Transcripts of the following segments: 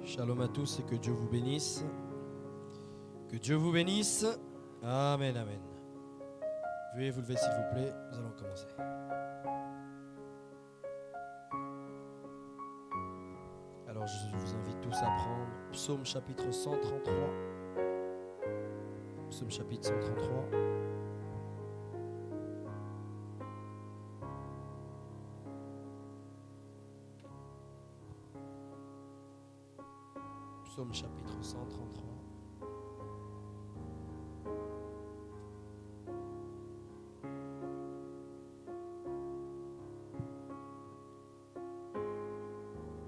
Shalom à tous et que Dieu vous bénisse. Que Dieu vous bénisse. Amen, amen. Veuillez vous lever s'il vous plaît, nous allons commencer. Alors je vous invite tous à prendre Psaume chapitre 133. Psaume chapitre 133. Psaume chapitre 133.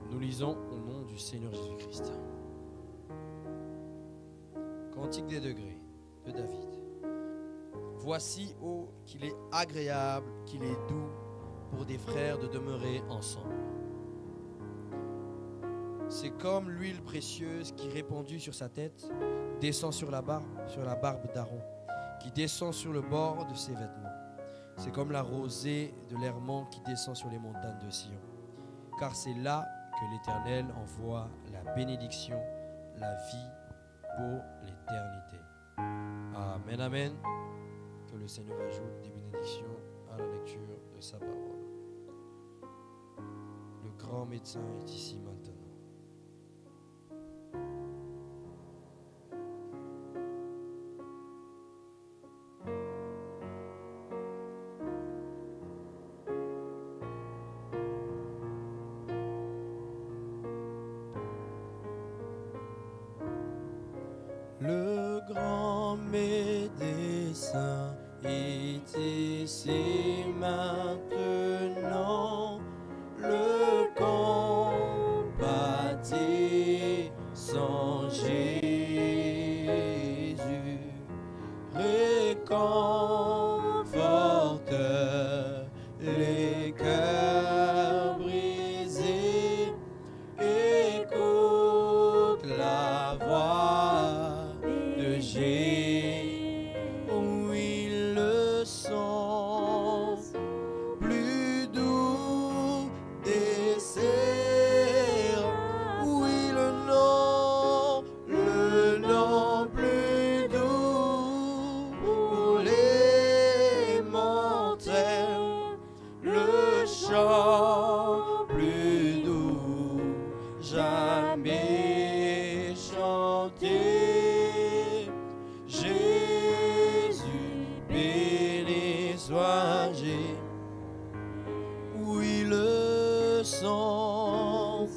Nous lisons au nom du Seigneur Jésus-Christ. Cantique des degrés de David. Voici, ô qu'il est agréable, qu'il est doux pour des frères de demeurer ensemble. C'est comme l'huile précieuse qui, répandue sur sa tête, descend sur la barbe d'Aaron, qui descend sur le bord de ses vêtements. C'est comme la rosée de l'Hermon qui descend sur les montagnes de Sion. Car c'est là que l'Éternel envoie la bénédiction, la vie pour l'éternité. Amen, amen. Que le Seigneur ajoute des bénédictions à la lecture de sa parole. Le grand médecin est ici maintenant. Le grand médecin est ici maintenant, le compatissant Jésus, réconforte les cœurs brisés, écoute la voix de Jésus, oui le son plus doux des cerfs, oui le nom plus doux pour les mortels, le chant plus doux jamais chanté. Jésus, béni sois-je. Oui, le son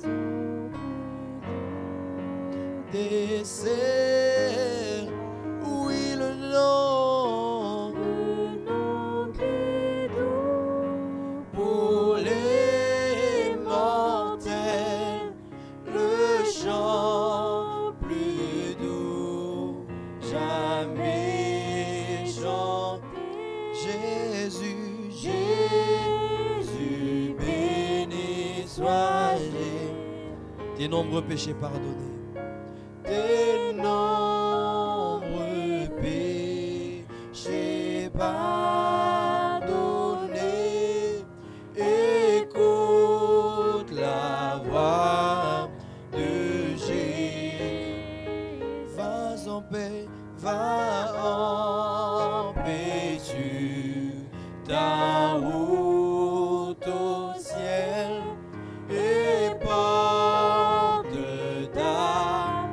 des cerfs, oui, le nom qui doux pour les mortels, le chant plus doux jamais chanté. Jésus, Jésus, béni sois-je. Tes nombreux péchés pardonnés. Tes nombreux péchés pardonnés. Écoute la voix de Jésus. Va en paix, va en paix sur ta route au ciel et porte ta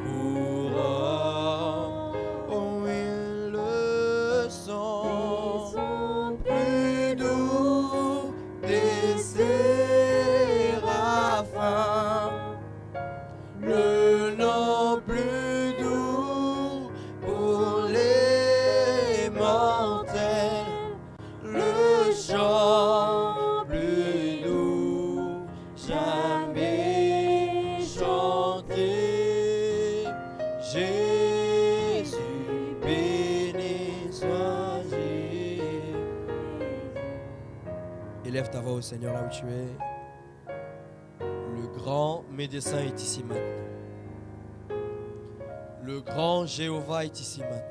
couronne. Oh oui, le son plus doux des séraphins, le nom plus doux pour les mortels, le chant plus doux jamais chanté. Jésus, béni sois-je. Élève ta voix au Seigneur là où tu es. Le grand médecin est ici maintenant. Le grand Jéhovah est ici maintenant.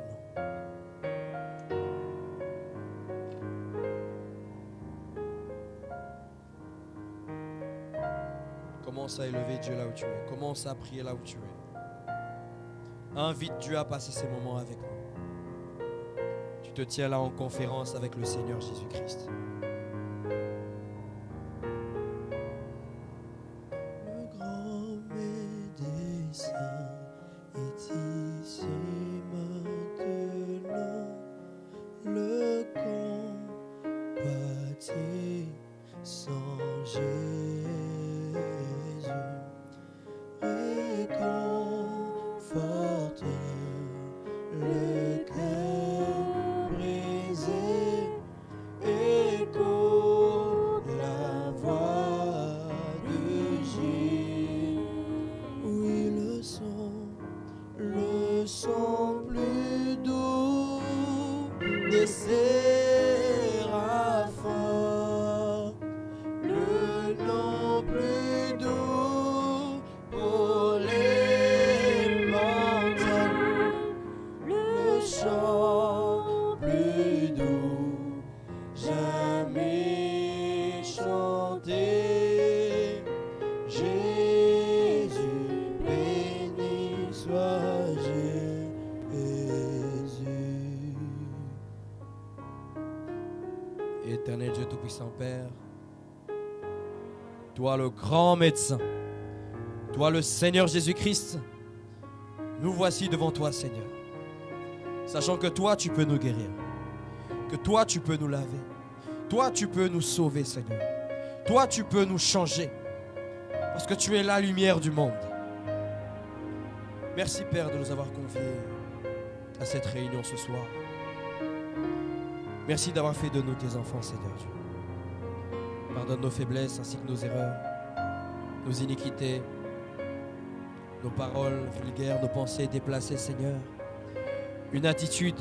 Commence à élever Dieu là où tu es. Commence à prier là où tu es. Invite Dieu à passer ces moments avec nous. Tu te tiens là en conférence avec le Seigneur Jésus-Christ. Le grand médecin est ici maintenant. Le compatissant Jésus réconforte le cœur brisé. Écoute la voix de Jésus. Oui, le son plus doux des séraphins, le nom plus doux pour les mortels, le chant plus doux jamais chanté. Jésus, béni soit Jésus. Éternel Dieu Tout-Puissant Père, toi le grand médecin, toi le Seigneur Jésus-Christ, nous voici devant toi, Seigneur, sachant que toi tu peux nous guérir, que toi tu peux nous laver, toi tu peux nous sauver, Seigneur, toi tu peux nous changer, parce que tu es la lumière du monde. Merci Père de nous avoir conviés à cette réunion ce soir. Merci d'avoir fait de nous tes enfants, Seigneur Dieu. Pardonne nos faiblesses ainsi que nos erreurs, nos iniquités, nos paroles vulgaires, nos pensées déplacées, Seigneur. Une attitude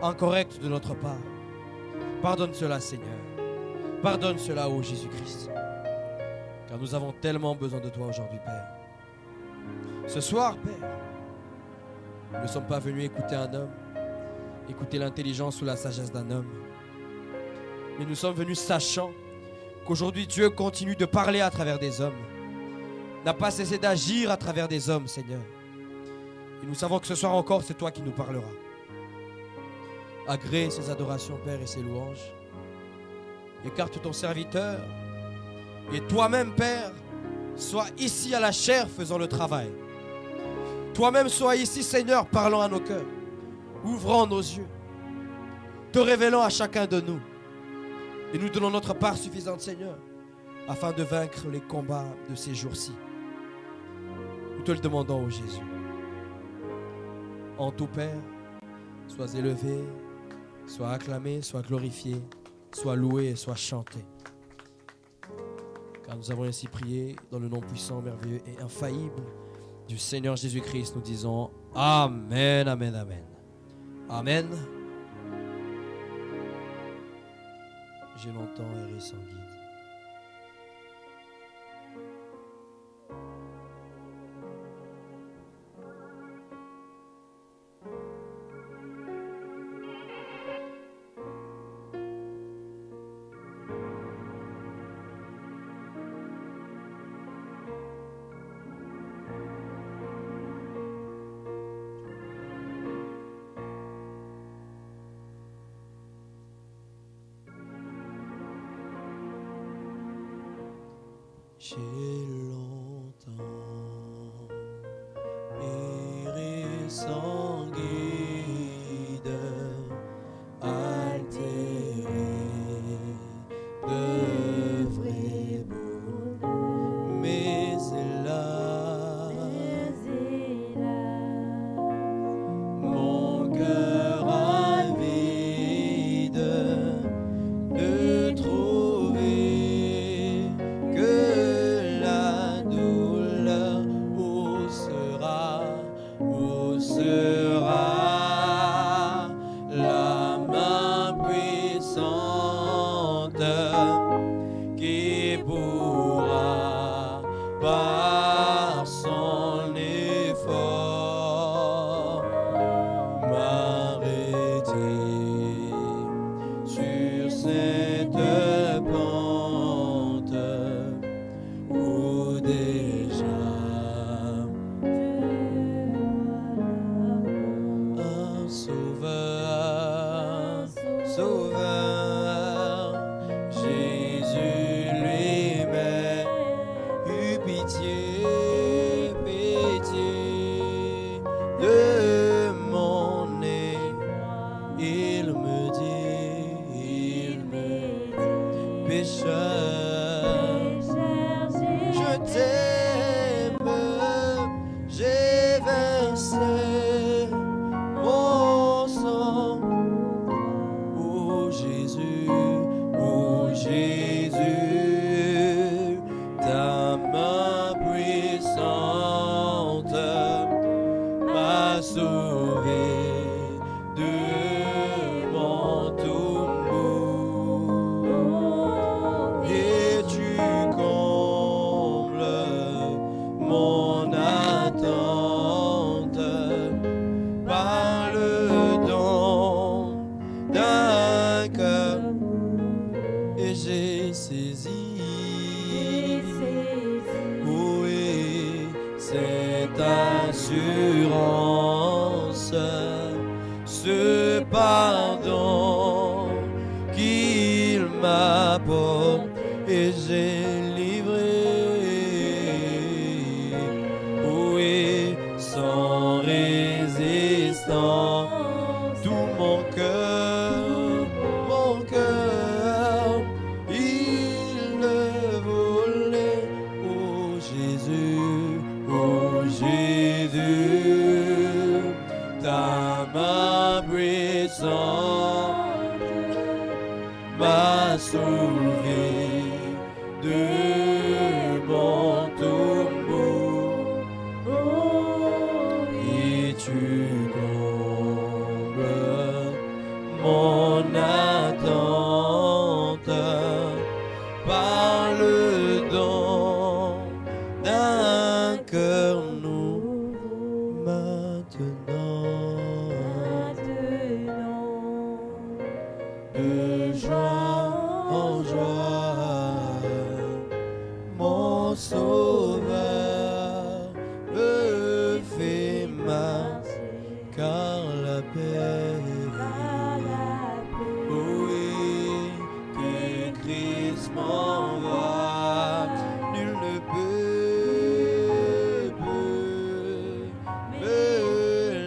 incorrecte de notre part. Pardonne cela, Seigneur. Pardonne cela, ô Jésus-Christ. Car nous avons tellement besoin de toi aujourd'hui, Père. Ce soir, Père, nous ne sommes pas venus écouter un homme, écouter l'intelligence ou la sagesse d'un homme. Mais nous sommes venus sachant qu'aujourd'hui Dieu continue de parler à travers des hommes, n'a pas cessé d'agir à travers des hommes, Seigneur. Et nous savons que ce soir encore, c'est toi qui nous parleras. Agrée ces adorations, Père, et ces louanges. Écarte ton serviteur. Et toi-même, Père, sois ici à la chair faisant le travail. Toi-même, sois ici, Seigneur, parlant à nos cœurs, ouvrant nos yeux, te révélant à chacun de nous. Et nous donnons notre part suffisante, Seigneur, afin de vaincre les combats de ces jours-ci. Nous te le demandons, ô Jésus. En tout, Père, sois élevé, sois acclamé, sois glorifié, sois loué et sois chanté. Car nous avons ainsi prié dans le nom puissant, merveilleux et infaillible du Seigneur Jésus-Christ. Nous disons Amen, Amen, Amen. Amen. J'ai longtemps erré sans guide. J'ai longtemps erré sans guide, altéré de vrai bonheur, mais hélas, mon cœur avide de trouver que la douleur où sera mon attente par le don d'un cœur et j'ai saisi où est cette assurance, ce pardon qu'il m'apporte et j'ai livré. Où est sans résistance tout mon cœur, il le volait. Oh Jésus, ta main puissante m'a sauvé de mon tombeau, et tu combles mon attente par le don d'un cœur nouveau maintenant. De joie en joie, mon sauveur me fait marcher, car la paix, oui, que Christ m'envoie, nul ne peut me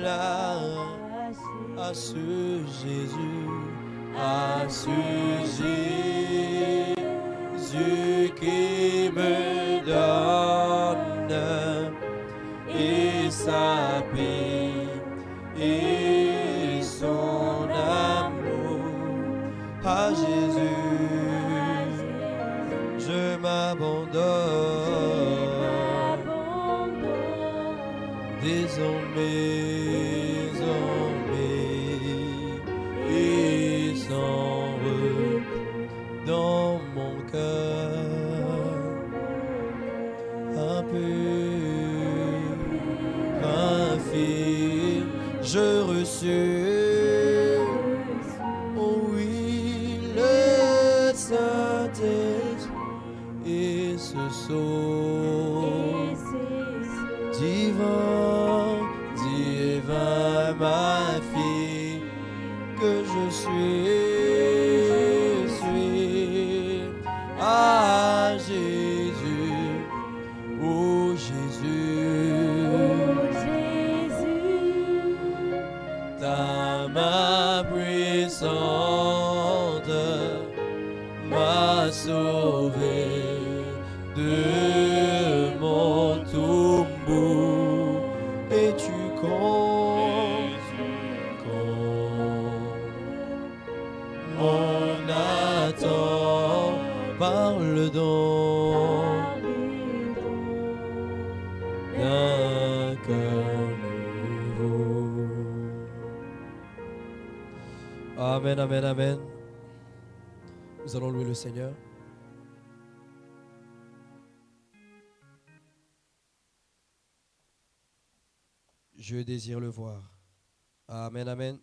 lâcher. À ce Jésus, à ce Jésus qui me donne et sa paix et son amour. À Jésus, je m'abandonne désormais, et sans retour dans mon cœur, un peu infime, je reçus, oh oui, le Saint-Esprit et ce sceau divin, ma fille, que je suis à Jésus, oh Jésus, ta main puissante m'a sauvé de mon tombeau, et tu mon attente par le don d'un cœur nouveau. Amen, amen, amen. Nous allons louer le Seigneur. Je désire le voir. Amen, amen.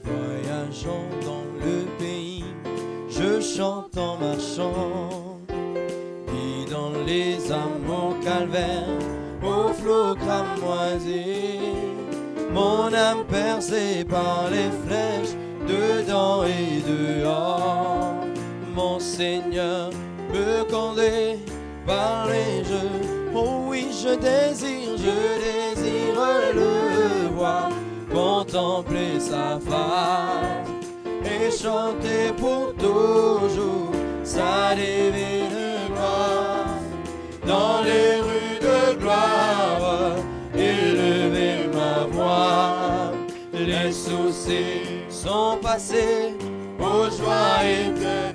Voyageant dans le pays, je chante en marchant, guidant les âmes au calvaire, au flot cramoisi, mon âme percée par les flèches, dedans et dehors. Mon Seigneur me condamne par les jeux, oh oui, je désire le voir, contempler sa face et chanter pour toujours sa divine gloire. Dans les rues de gloire, élever ma voix, les soucis soucis sont passés, aux joies éternelles.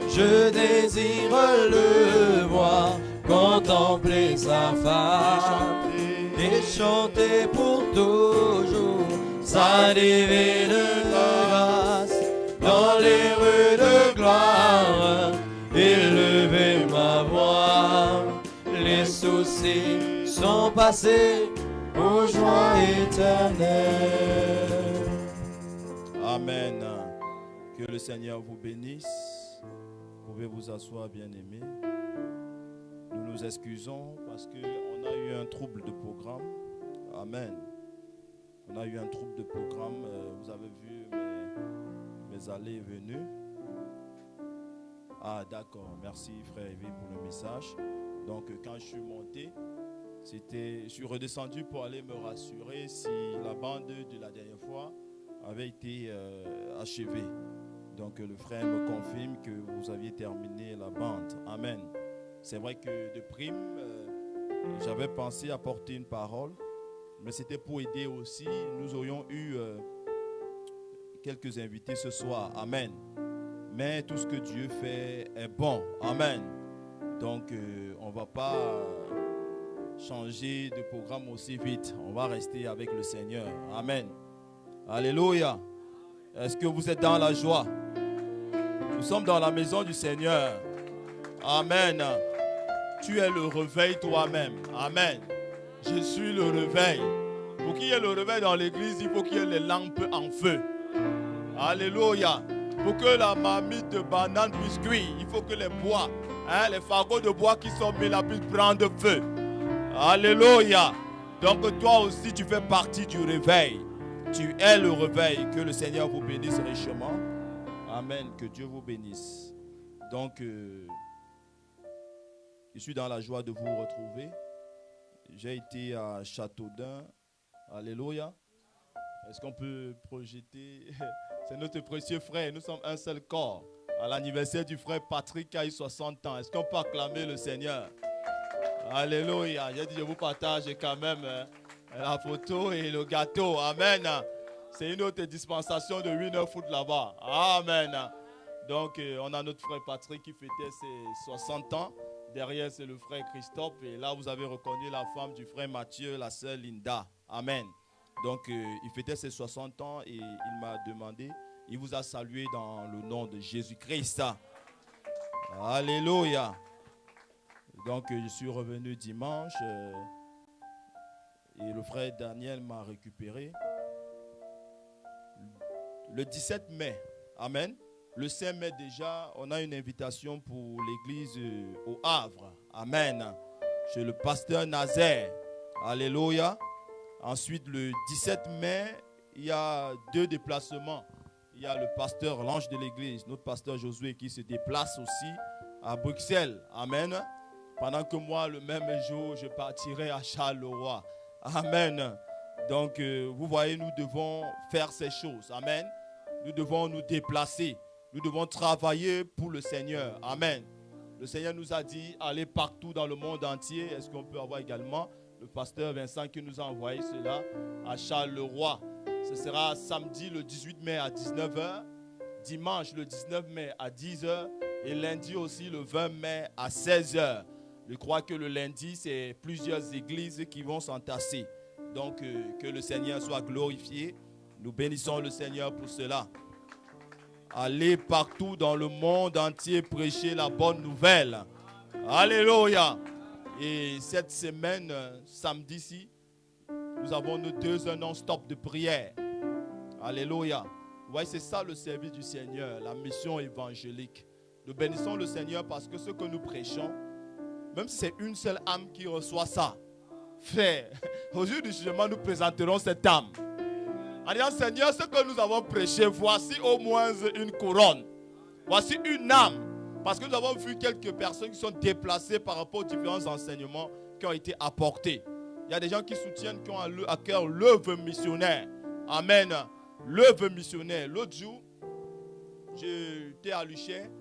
Je désire le voir, contempler sa face et chanter pour toujours sa divine grâce. Dans les rues de gloire, élever ma voix. Les soucis sont passés, aux joies éternelles. Amen. Que le Seigneur vous bénisse. Vous pouvez vous asseoir, bien-aimés. Nous nous excusons parce qu'on a eu un trouble de programme. Amen. On a eu un trouble de programme. Vous avez vu mes allées et venues. Ah, d'accord. Merci, frère Evie, pour le message. Donc, quand je suis monté, je suis redescendu pour aller me rassurer si la bande de la dernière fois avait été achevée. Donc le frère me confirme que vous aviez terminé la bande. Amen. C'est vrai que de prime, j'avais pensé apporter une parole, mais c'était pour aider aussi. Nous aurions eu quelques invités ce soir. Amen. Mais tout ce que Dieu fait est bon. Amen. Donc on ne va pas changer de programme aussi vite. On va rester avec le Seigneur. Amen. Alléluia. Est-ce que vous êtes dans la joie? Nous sommes dans la maison du Seigneur. Amen. Tu es le réveil toi-même. Amen. Je suis le réveil. Pour qu'il y ait le réveil dans l'église, il faut qu'il y ait les lampes en feu. Alléluia. Pour que la marmite de banane puisse cuire, il faut que les bois, les fagots de bois qui sont mis là puissent prendre feu. Alléluia. Donc toi aussi tu fais partie du réveil. Tu es le réveil. Que le Seigneur vous bénisse richement. Amen. Que Dieu vous bénisse. Donc, je suis dans la joie de vous retrouver. J'ai été à Châteaudun. Alléluia. Est-ce qu'on peut projeter? C'est notre précieux frère. Nous sommes un seul corps. À l'anniversaire du frère Patrick qui a eu 60 ans. Est-ce qu'on peut acclamer le Seigneur? Alléluia. J'ai dit, je vous partage quand même la photo et le gâteau. Amen. C'est une autre dispensation de 8 foot là-bas. Amen. Donc, on a notre frère Patrick qui fêtait ses 60 ans. Derrière, c'est le frère Christophe. Et là, vous avez reconnu la femme du frère Mathieu, la sœur Linda. Amen. Donc, il fêtait ses 60 ans et il m'a demandé, il vous a salué dans le nom de Jésus-Christ. Alléluia. Donc, je suis revenu dimanche et le frère Daniel m'a récupéré. Le 17 mai, amen. Le 5 mai déjà, on a une invitation pour l'église au Havre. Amen. Chez le pasteur Nazaire. Alléluia. Ensuite, le 17 mai, il y a 2 déplacements. Il y a le pasteur, l'ange de l'église, notre pasteur Josué qui se déplace aussi à Bruxelles. Amen. Pendant que moi, le même jour, je partirai à Charleroi. Amen. Donc, vous voyez, nous devons faire ces choses. Amen. Nous devons nous déplacer. Nous devons travailler pour le Seigneur. Amen. Le Seigneur nous a dit, allez partout dans le monde entier. Est-ce qu'on peut avoir également le pasteur Vincent qui nous a envoyé cela à Charleroi? Ce sera samedi le 18 mai à 19h, dimanche le 19 mai à 10h et lundi aussi le 20 mai à 16h. Je crois que le lundi, c'est plusieurs églises qui vont s'entasser. Donc, que le Seigneur soit glorifié. Nous bénissons le Seigneur pour cela. Allez partout dans le monde entier prêcher la bonne nouvelle. Alléluia. Et cette semaine, samedi-ci, nous avons nos 2 heures non-stop de prière. Alléluia. Vous voyez, c'est ça le service du Seigneur, la mission évangélique. Nous bénissons le Seigneur parce que ce que nous prêchons, même si c'est une seule âme qui reçoit ça, frère, au jour du jugement, nous présenterons cette âme. En disant, Seigneur, ce que nous avons prêché, voici au moins une couronne. Voici une âme. Parce que nous avons vu quelques personnes qui sont déplacées par rapport aux différents enseignements qui ont été apportés. Il y a des gens qui soutiennent, qui ont à cœur l'œuvre missionnaire. Amen. L'œuvre missionnaire. L'autre jour, j'étais à Luchet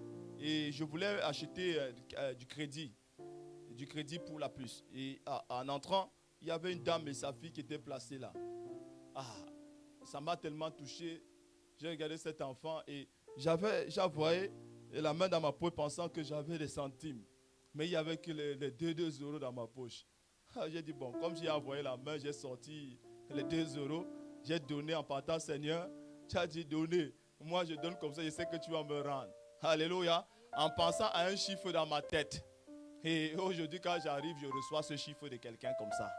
et je voulais acheter du crédit pour la puce. Et en entrant, il y avait une dame et sa fille qui étaient placées là. ça m'a tellement touché. J'ai regardé cet enfant et j'avouais la main dans ma poche pensant que j'avais des centimes. Mais il n'y avait que les 2 euros dans ma poche. J'ai dit, bon, comme j'ai envoyé la main, j'ai sorti les 2 euros. J'ai donné en partant, Seigneur. Tu as dit donner. Moi, je donne comme ça, je sais que tu vas me rendre. Alléluia. En pensant à un chiffre dans ma tête. Et aujourd'hui, quand j'arrive, je reçois ce chiffre de quelqu'un comme ça.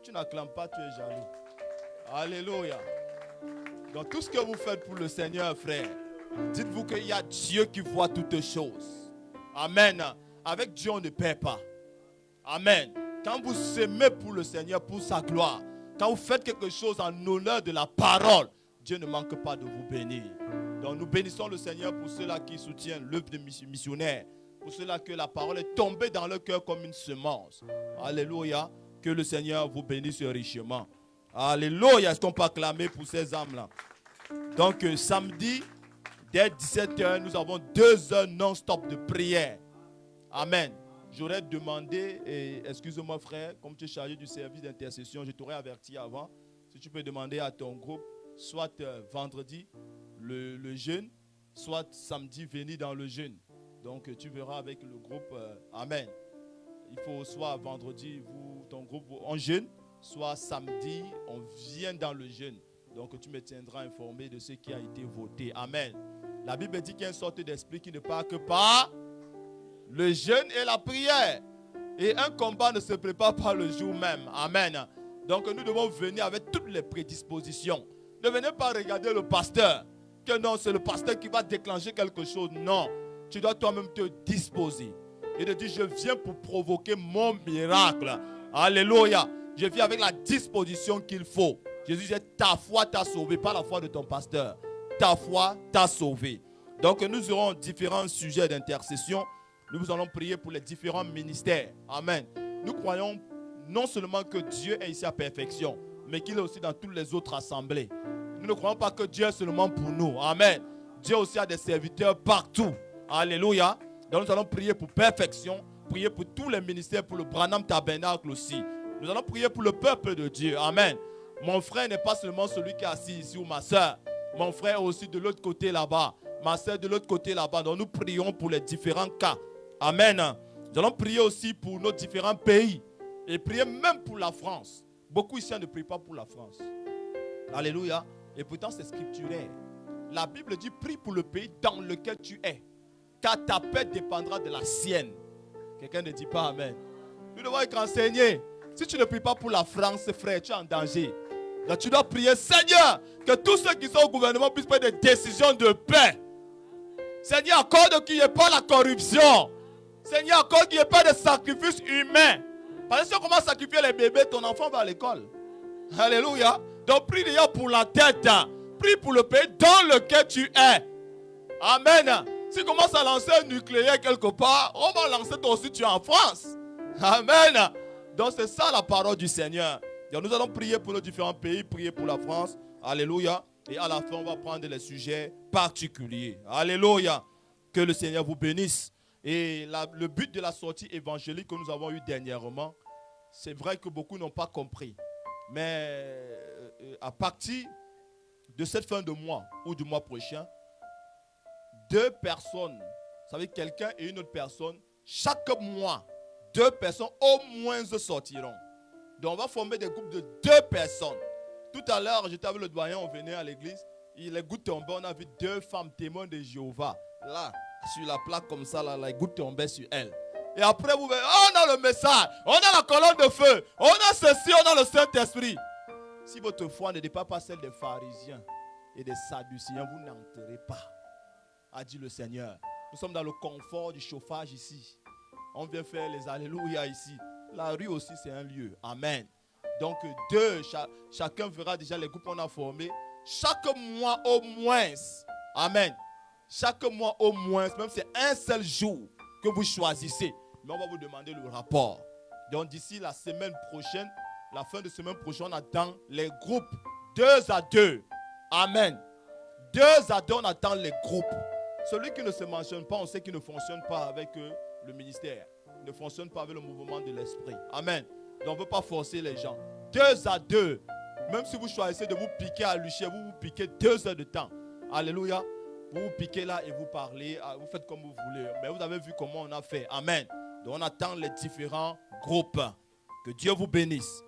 Tu n'acclames pas, tu es jaloux. Alléluia. Donc tout ce que vous faites pour le Seigneur, frère, dites-vous qu'il y a Dieu qui voit toutes choses. Amen. Avec Dieu, on ne perd pas. Amen. Quand vous s'aimez pour le Seigneur, pour sa gloire, quand vous faites quelque chose en honneur de la parole, Dieu ne manque pas de vous bénir. Donc nous bénissons le Seigneur pour ceux-là qui soutiennent l'œuvre de missionnaires, pour ceux-là que la parole est tombée dans leur cœur comme une semence. Alléluia. Que le Seigneur vous bénisse richement. Alléluia. Est-ce qu'on peut acclamer pour ces âmes-là? Donc samedi, dès 17h, nous avons 2 heures non-stop de prière. Amen. J'aurais demandé, et excuse-moi frère, comme tu es chargé du service d'intercession, je t'aurais averti avant, si tu peux demander à ton groupe, soit vendredi, le jeûne, soit samedi, venir dans le jeûne. Donc tu verras avec le groupe, amen. Il faut soit vendredi, ton groupe, on jeûne, soit samedi, on vient dans le jeûne. Donc tu me tiendras informé de ce qui a été voté. Amen. La Bible dit qu'il y a une sorte d'esprit qui ne part que par le jeûne et la prière. Et un combat ne se prépare pas le jour même. Amen. Donc nous devons venir avec toutes les prédispositions. Ne venez pas regarder le pasteur. Que non, c'est le pasteur qui va déclencher quelque chose. Non. Tu dois toi-même te disposer. Et de dire, je viens pour provoquer mon miracle. Alléluia. Je viens avec la disposition qu'il faut. Jésus dit, ta foi t'a sauvé, pas la foi de ton pasteur. Ta foi t'a sauvé. Donc nous aurons différents sujets d'intercession. Nous allons prier pour les différents ministères. Amen. Nous croyons non seulement que Dieu est ici à perfection, mais qu'il est aussi dans toutes les autres assemblées. Nous ne croyons pas que Dieu est seulement pour nous. Amen. Dieu aussi a des serviteurs partout. Alléluia. Donc nous allons prier pour perfection, prier pour tous les ministères, pour le Branham Tabernacle aussi. Nous allons prier pour le peuple de Dieu. Amen. Mon frère n'est pas seulement celui qui est assis ici ou ma soeur. Mon frère est aussi de l'autre côté là-bas. Ma soeur de l'autre côté là-bas. Donc nous prions pour les différents cas. Amen. Nous allons prier aussi pour nos différents pays. Et prier même pour la France. Beaucoup ici ne prient pas pour la France. Alléluia. Et pourtant c'est scripturaire. La Bible dit prie pour le pays dans lequel tu es. Car ta paix dépendra de la sienne. Quelqu'un ne dit pas amen. Nous devons être enseignés. Si tu ne pries pas pour la France, frère, tu es en danger. Donc tu dois prier, Seigneur, que tous ceux qui sont au gouvernement puissent prendre des décisions de paix. Seigneur, accorde qu'il n'y ait pas la corruption. Seigneur, accorde qu'il n'y ait pas de sacrifice humain. Parce que si on commence à sacrifier les bébés, ton enfant va à l'école. Alléluia. Donc prie déjà pour la tête. Prie pour le pays dans lequel tu es. Amen. Si tu commences à lancer un nucléaire quelque part, on va lancer toi aussi, tu es en France. Amen. Donc c'est ça la parole du Seigneur. Donc nous allons prier pour nos différents pays, prier pour la France. Alléluia. Et à la fin, on va prendre les sujets particuliers. Alléluia. Que le Seigneur vous bénisse. Et le but de la sortie évangélique que nous avons eue dernièrement, c'est vrai que beaucoup n'ont pas compris. Mais à partir de cette fin de mois ou du mois prochain, 2 personnes, vous savez, quelqu'un et une autre personne, chaque mois, 2 personnes au moins sortiront. Donc on va former des groupes de 2 personnes. Tout à l'heure, j'étais avec le doyen, on venait à l'église, les gouttes tombaient, on a vu 2 femmes témoins de Jéhovah. Là, sur la plaque comme ça, là, les gouttes tombaient sur elles. Et après, vous voyez, on a le message, on a la colonne de feu, on a ceci, on a le Saint-Esprit. Si votre foi ne dépasse pas celle des pharisiens et des sadducéens, vous n'entrez pas, a dit le Seigneur. Nous sommes dans le confort du chauffage ici. On vient faire les alléluia ici. La rue aussi, c'est un lieu. Amen. Donc, 2, chacun verra déjà les groupes qu'on a formés. Chaque mois au moins. Amen. Chaque mois au moins, même si c'est un seul jour que vous choisissez. Mais on va vous demander le rapport. Donc, d'ici la semaine prochaine, la fin de semaine prochaine, on attend les groupes 2 à 2. Amen. 2 à 2, on attend les groupes. Celui qui ne se mentionne pas, on sait qu'il ne fonctionne pas avec le ministère. Il ne fonctionne pas avec le mouvement de l'esprit. Amen. Donc on ne veut pas forcer les gens. 2 à 2. Même si vous choisissez de vous piquer à Luché, vous vous piquez 2 heures de temps. Alléluia. Vous vous piquez là et vous parlez, vous faites comme vous voulez. Mais vous avez vu comment on a fait. Amen. Donc on attend les différents groupes. Que Dieu vous bénisse.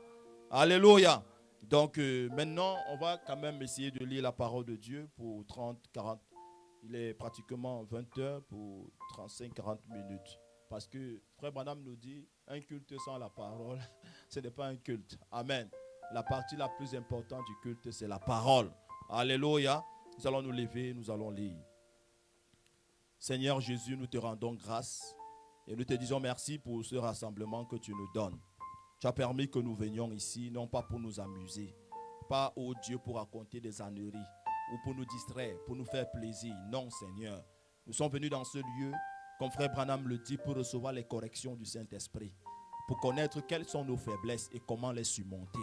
Alléluia. Donc maintenant, on va quand même essayer de lire la parole de Dieu pour 30, 40. Il est pratiquement 20 heures pour 35, 40 minutes. Parce que Frère Branham nous dit, un culte sans la parole, ce n'est pas un culte. Amen. La partie la plus importante du culte, c'est la parole. Alléluia. Nous allons nous lever, nous allons lire. Seigneur Jésus, nous te rendons grâce et nous te disons merci pour ce rassemblement que tu nous donnes. Tu as permis que nous venions ici, non pas pour nous amuser, pas, oh Dieu, pour raconter des âneries ou pour nous distraire, pour nous faire plaisir. Non, Seigneur. Nous sommes venus dans ce lieu, comme Frère Branham le dit, pour recevoir les corrections du Saint-Esprit, pour connaître quelles sont nos faiblesses et comment les surmonter.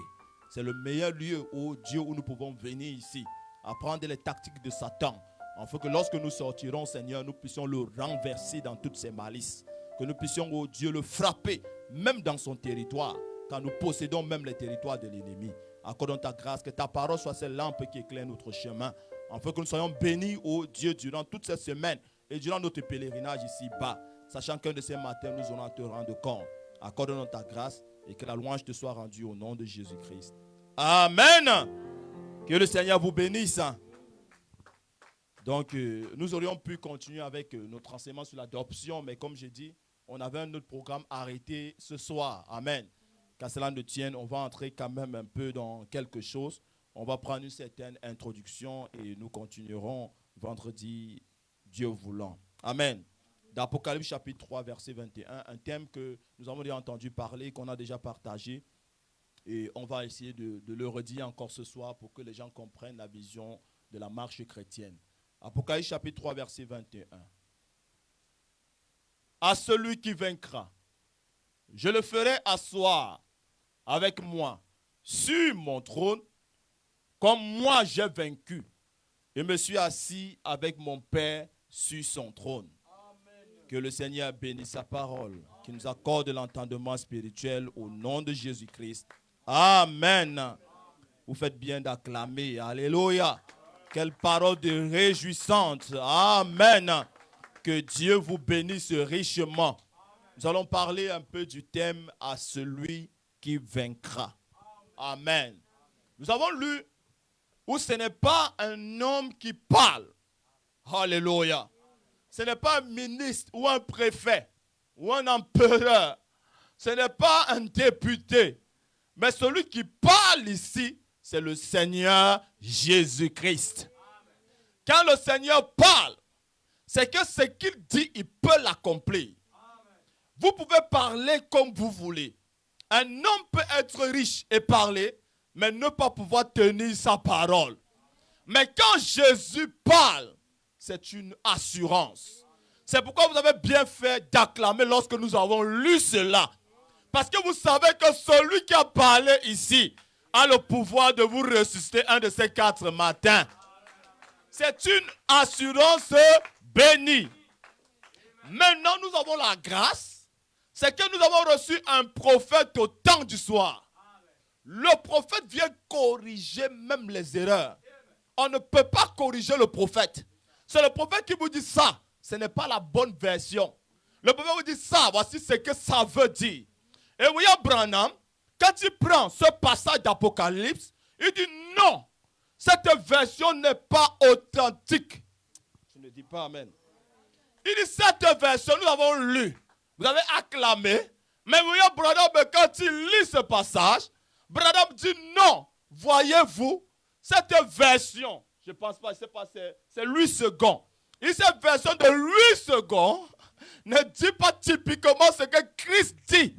C'est le meilleur lieu, oh Dieu, où nous pouvons venir ici, apprendre les tactiques de Satan, afin que lorsque nous sortirons, Seigneur, nous puissions le renverser dans toutes ses malices, que nous puissions, oh Dieu, le frapper, même dans son territoire, car nous possédons même les territoires de l'ennemi. Accordons ta grâce, que ta parole soit cette lampe qui éclaire notre chemin, afin que nous soyons bénis, oh Dieu, durant toute cette semaine et durant notre pèlerinage ici-bas, sachant qu'un de ces matins, nous allons te rendre compte. Accorde-nous ta grâce et que la louange te soit rendue au nom de Jésus-Christ. Amen. Que le Seigneur vous bénisse. Donc, nous aurions pu continuer avec notre enseignement sur l'adoption, mais comme j'ai dit, on avait un autre programme arrêté ce soir. Amen. Qu'à cela ne tienne, on va entrer quand même un peu dans quelque chose. On va prendre une certaine introduction et nous continuerons vendredi, Dieu voulant. Amen. D'Apocalypse chapitre 3, verset 21, un thème que nous avons déjà entendu parler, qu'on a déjà partagé. Et on va essayer de le redire encore ce soir pour que les gens comprennent la vision de la marche chrétienne. Apocalypse chapitre 3, verset 21. À celui qui vaincra, je le ferai asseoir avec moi sur mon trône, comme moi j'ai vaincu et me suis assis avec mon Père sur son trône. Amen. Que le Seigneur bénisse sa parole, qu'il nous accorde l'entendement spirituel au nom de Jésus-Christ. Amen. Vous faites bien d'acclamer. Alléluia. Quelle parole de réjouissante. Amen. Que Dieu vous bénisse richement. Nous allons parler un peu du thème à celui qui vaincra. Amen. Nous avons lu où ce n'est pas un homme qui parle. Alléluia. Ce n'est pas un ministre ou un préfet ou un empereur. Ce n'est pas un député. Mais celui qui parle ici, c'est le Seigneur Jésus-Christ. Quand le Seigneur parle, c'est que ce qu'il dit, il peut l'accomplir. Vous pouvez parler comme vous voulez. Un homme peut être riche et parler, mais ne pas pouvoir tenir sa parole. Mais quand Jésus parle, c'est une assurance. C'est pourquoi vous avez bien fait d'acclamer lorsque nous avons lu cela. Parce que vous savez que celui qui a parlé ici a le pouvoir de vous ressusciter un de ces 4 matins. C'est une assurance bénie. Maintenant, nous avons la grâce. C'est que nous avons reçu un prophète au temps du soir. Le prophète vient corriger même les erreurs. On ne peut pas corriger le prophète. C'est le prophète qui vous dit ça. Ce n'est pas la bonne version. Le prophète vous dit ça. Voici ce que ça veut dire. Et William Branham, quand il prend ce passage d'Apocalypse, il dit non. Cette version n'est pas authentique. Je ne dis pas amen. Il dit cette version, nous l'avons lue. Vous avez acclamé. Mais William Branham, quand il lit ce passage, Branham dit non. Voyez-vous, cette version, je ne pense pas, je sais pas, c'est 8 secondes. Et cette version de 8 secondes ne dit pas typiquement ce que Christ dit.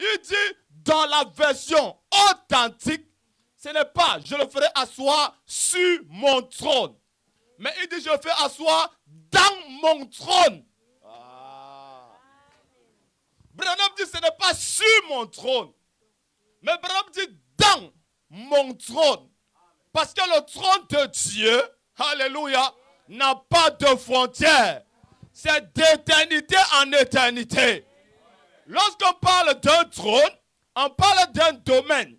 Il dit dans la version authentique, ce n'est pas je le ferai asseoir sur mon trône. Mais il dit je le ferai asseoir dans mon trône. Branham dit ce n'est pas sur mon trône. Mais Branham dit dans mon trône. Parce que le trône de Dieu, alléluia, n'a pas de frontières. C'est d'éternité en éternité. Lorsqu'on parle d'un trône, on parle d'un domaine.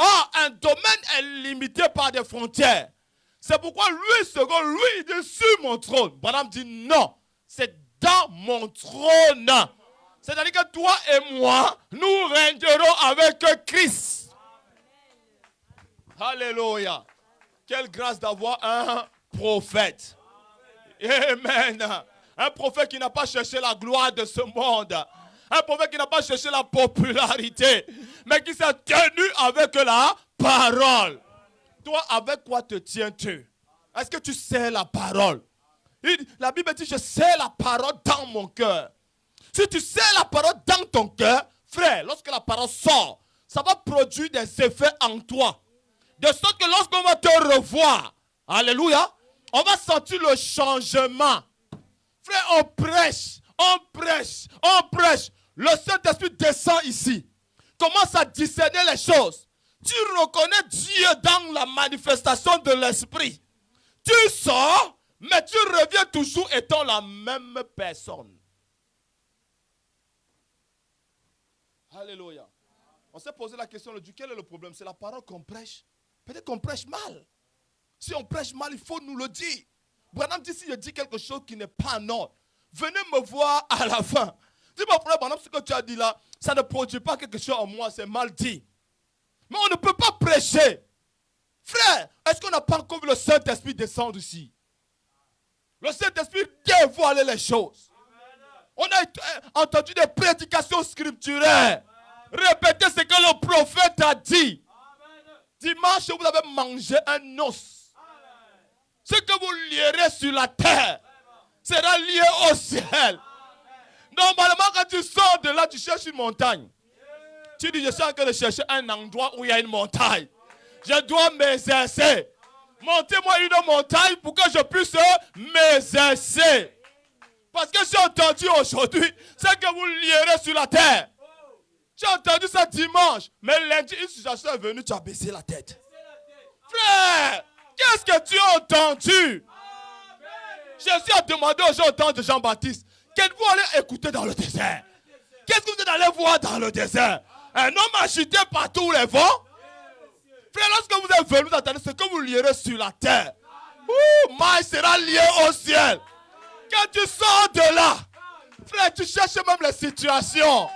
Or, un domaine est limité par des frontières. C'est pourquoi lui, second, lui, il est sur mon trône. Branham dit non, c'est dans mon trône. C'est-à-dire que toi et moi, nous régnerons avec Christ. Alléluia. Quelle grâce d'avoir un prophète. Amen. Un prophète qui n'a pas cherché la gloire de ce monde. Un prophète qui n'a pas cherché la popularité. Mais qui s'est tenu avec la parole. Toi, avec quoi te tiens-tu? Est-ce que tu sais la parole? La Bible dit, je sais la parole dans mon cœur. Si tu sais la parole dans ton cœur, frère, lorsque la parole sort, ça va produire des effets en toi. De sorte que lorsqu'on va te revoir, alléluia, on va sentir le changement. Frère, on prêche, on prêche, on prêche. Le Saint-Esprit descend ici. Commence à discerner les choses. Tu reconnais Dieu dans la manifestation de l'Esprit. Tu sors, mais tu reviens toujours étant la même personne. Alléluia. On s'est posé la question, quel est le problème? C'est la parole qu'on prêche. Peut-être qu'on prêche mal. Si on prêche mal, il faut nous le dire. Branham dit, si je dis quelque chose qui n'est pas en ordre, venez me voir à la fin. Dis-moi, frère Branham, ce que tu as dit là, ça ne produit pas quelque chose en moi, c'est mal dit. Mais on ne peut pas prêcher. Frère, est-ce qu'on n'a pas encore vu le Saint-Esprit descendre ici? Le Saint-Esprit dévoile les choses. On a entendu des prédications scripturaires. Répétez ce que le prophète a dit. Dimanche, vous avez mangé un os. Ce que vous lierez sur la terre sera lié au ciel. Normalement, quand tu sors de là, tu cherches une montagne. Tu dis, je suis en train de chercher un endroit où il y a une montagne. Je dois m'exercer. Montez-moi une montagne pour que je puisse m'exercer. Parce que j'ai entendu aujourd'hui, c'est que vous lierez sur la terre. J'ai entendu ça dimanche. Mais lundi, une situation est venue, tu as baissé la tête. Frère, qu'est-ce que tu as entendu? Jésus a demandé aux gens au temps de Jean-Baptiste, qu'êtes-vous allé écouter dans le désert? Qu'est-ce que vous êtes allé voir dans le désert? Un homme agité par tous les vents? Frère, lorsque vous êtes venu, vous attendez ce que vous lierez sur la terre. Maïs sera lié au ciel. Quand tu sors de là, frère, tu cherches même les situations.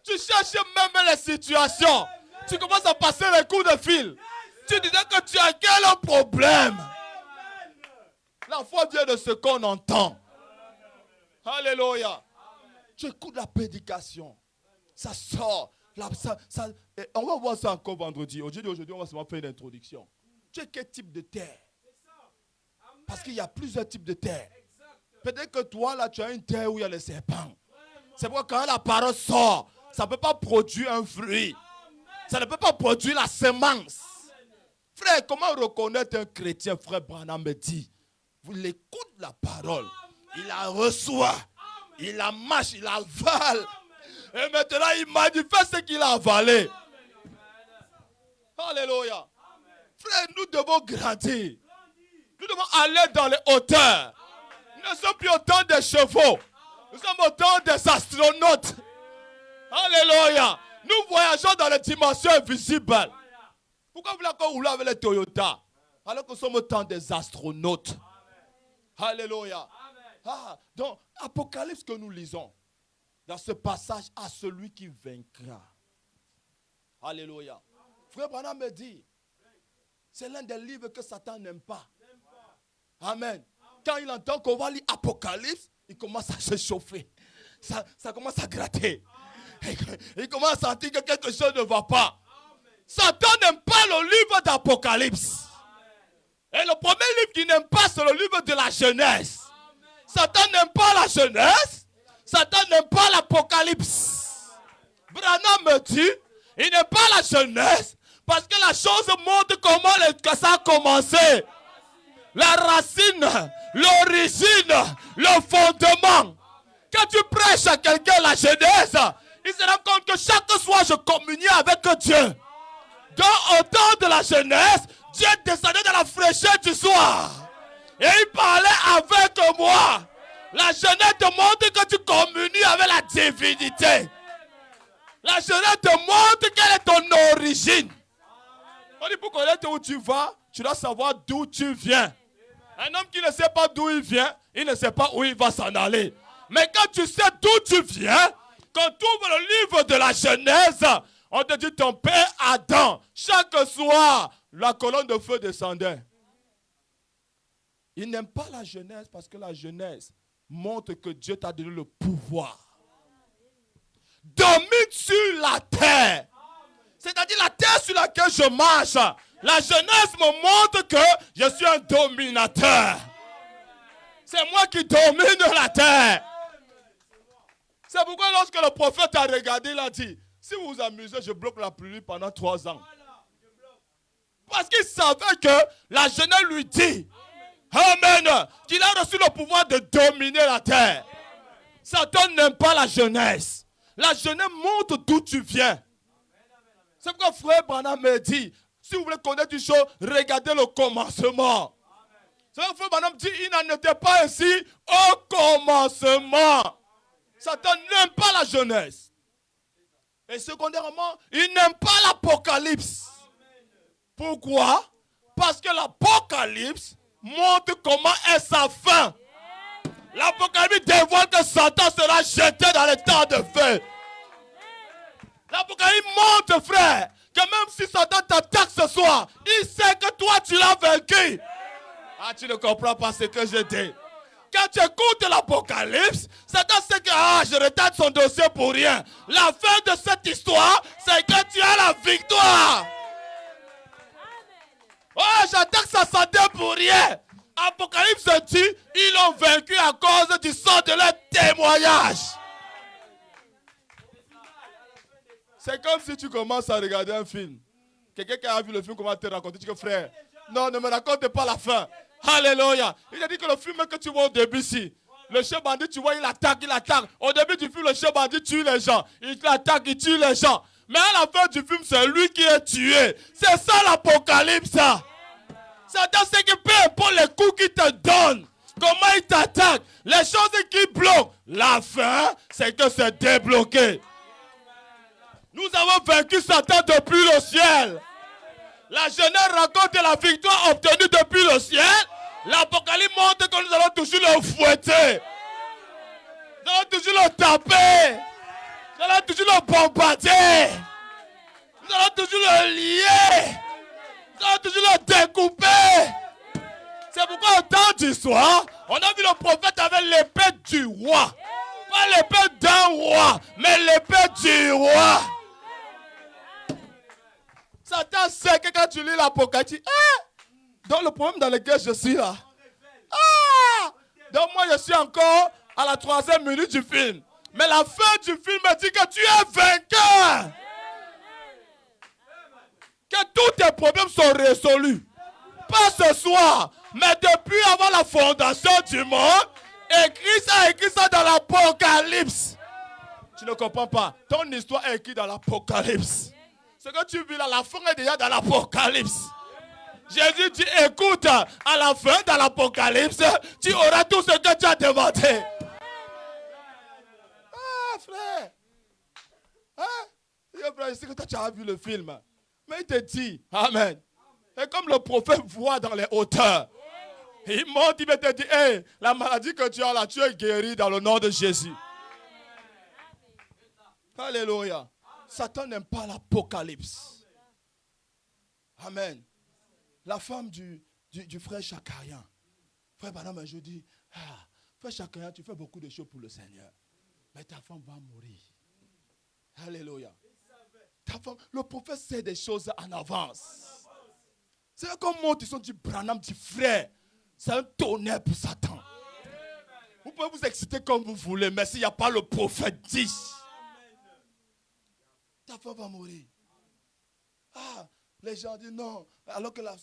Tu cherches même les situations. Tu commences à passer les coups de fil. Tu disais que tu as quel problème? La foi vient de ce qu'on entend. Alléluia. Tu écoutes la prédication. Ça sort. On va voir ça encore vendredi. Aujourd'hui, on va seulement faire une introduction. Tu es quel type de terre? Parce qu'il y a plusieurs types de terre. Peut-être que toi, là, tu as une terre où il y a les serpents. C'est pourquoi quand la parole sort, ça ne peut pas produire un fruit. Ça ne peut pas produire la semence. Frère, comment reconnaître un chrétien? Frère Branham me dit, vous écoutez la parole, il la reçoit, il la mâche, il la avale. Et maintenant, il manifeste ce qu'il a avalé. Alléluia. Frère, nous devons grandir. Nous devons aller dans les hauteurs. Nous ne sommes plus autant des chevaux. Nous sommes autant des astronautes. Alléluia. Nous voyageons dans les dimensions invisibles. Pourquoi vous voulez encore rouler avec les Toyota? Alors que nous sommes autant des astronautes. Alléluia. Donc, Apocalypse que nous lisons, dans ce passage, à celui qui vaincra. Alléluia. Frère Branham me dit, c'est l'un des livres que Satan n'aime pas. Amen. Quand il entend qu'on va lire Apocalypse, il commence à se chauffer. Ça commence à gratter. Il commence à sentir que quelque chose ne va pas. Satan n'aime pas le livre d'Apocalypse. Et le premier livre qu'il n'aime pas, c'est le livre de la Genèse. Satan n'aime pas la Genèse. Satan n'aime pas l'Apocalypse. Branham me dit, il n'aime pas la Genèse parce que la chose montre comment ça a commencé. La racine, l'origine, le fondement. Quand tu prêches à quelqu'un la Genèse, il se rend compte que chaque soir je communiais avec Dieu. Dans au temps de la Genèse, Dieu descendait dans la fraîcheur du soir. Et il parlait avec moi. La Genèse te montre que tu communies avec la divinité. La jeunesse te montre quelle est ton origine. On dit pour connaître où tu vas, tu dois savoir d'où tu viens. Un homme qui ne sait pas d'où il vient, il ne sait pas où il va s'en aller. Mais quand tu sais d'où tu viens, quand tu ouvres le livre de la Genèse, on te dit ton père Adam, chaque soir, la colonne de feu descendait. Il n'aime pas la Genèse parce que la Genèse montre que Dieu t'a donné le pouvoir. Domine sur la terre. C'est-à-dire la terre sur laquelle je marche. La Genèse me montre que je suis un dominateur. C'est moi qui domine la terre. C'est pourquoi lorsque le prophète a regardé, il a dit, si vous vous amusez, je bloque la pluie pendant 3 ans. Parce qu'il savait que la Genèse lui dit, Amen, qu'il a reçu le pouvoir de dominer la terre. Satan n'aime pas la jeunesse. La jeunesse montre d'où tu viens. C'est pourquoi frère Branham me dit, si vous voulez connaître une chose, regardez le commencement. C'est pourquoi frère Branham dit, il n'en était pas ainsi au commencement. Satan n'aime pas la jeunesse. Et secondairement, il n'aime pas l'Apocalypse. Pourquoi? Parce que l'Apocalypse montre comment est sa fin. L'Apocalypse dévoile que Satan sera jeté dans les temps de feu. L'Apocalypse montre, frère, que même si Satan t'attaque ce soir, il sait que toi tu l'as vaincu. Ah, tu ne comprends pas ce que je dis. Quand tu écoutes l'Apocalypse, Satan sait que je retarde son dossier pour rien. La fin de cette histoire, c'est que tu as la victoire. Oh, j'attaque sa santé pour rien. Apocalypse dit, ils l'ont vaincu à cause du sang de leur témoignage. C'est comme si tu commences à regarder un film. Quelqu'un qui a vu le film, comment te raconter? Tu dis que frère, non, ne me raconte pas la fin. Alléluia. Il a dit que le film que tu vois au début, si le chef bandit, tu vois, il attaque. Au début du film, le chef bandit tue les gens. Il attaque, il tue les gens. Mais à la fin du film, c'est lui qui est tué. C'est ça l'Apocalypse, ça. Satan sait que peu importe les coups qu'il te donne, comment il t'attaque, les choses qui bloquent, la fin, c'est que c'est débloqué. Nous avons vaincu Satan depuis le ciel. La Genèse raconte la victoire obtenue depuis le ciel. L'Apocalypse montre que nous allons toujours le fouetter. Nous allons toujours le taper. Nous allons toujours le bombarder. Nous allons toujours le lier. Nous allons toujours le découper. C'est pourquoi au temps du soir, on a vu le prophète avec l'épée du roi. Pas l'épée d'un roi, mais l'épée du roi. Satan sait que quand tu lis l'Apocalypse, tu dis, dans le problème dans lequel je suis là. Donc moi je suis encore à la 3e minute du film. Mais la fin du film me dit que tu es vainqueur. Que tous tes problèmes sont résolus. Pas ce soir, mais depuis avant la fondation du monde, écrit ça dans l'Apocalypse. Tu ne comprends pas. Ton histoire est écrite dans l'Apocalypse. Ce que tu vis là, la fin est déjà dans l'Apocalypse. Jésus dit, écoute, à la fin dans l'Apocalypse, tu auras tout ce que tu as demandé. Frère. Frère, je sais que toi tu as vu le film. Mais il te dit, Amen. Et comme le prophète voit dans les hauteurs, il monte, il te dit, la maladie que tu as là, tu es guéri dans le nom de Jésus. Alléluia. Satan n'aime pas l'Apocalypse. Amen. La femme du frère Chakarian. Frère Branham, je dis, frère Chakarian, tu fais beaucoup de choses pour le Seigneur. Mais ta femme va mourir. Alléluia. Ta femme, le prophète sait des choses en avance. C'est comme moi, ils sont dit, Branham, dit frère, c'est un tonnerre pour Satan. Vous pouvez vous exciter comme vous voulez, mais s'il n'y a pas le prophète dit, ta femme va mourir. Les gens disent non. Alors que la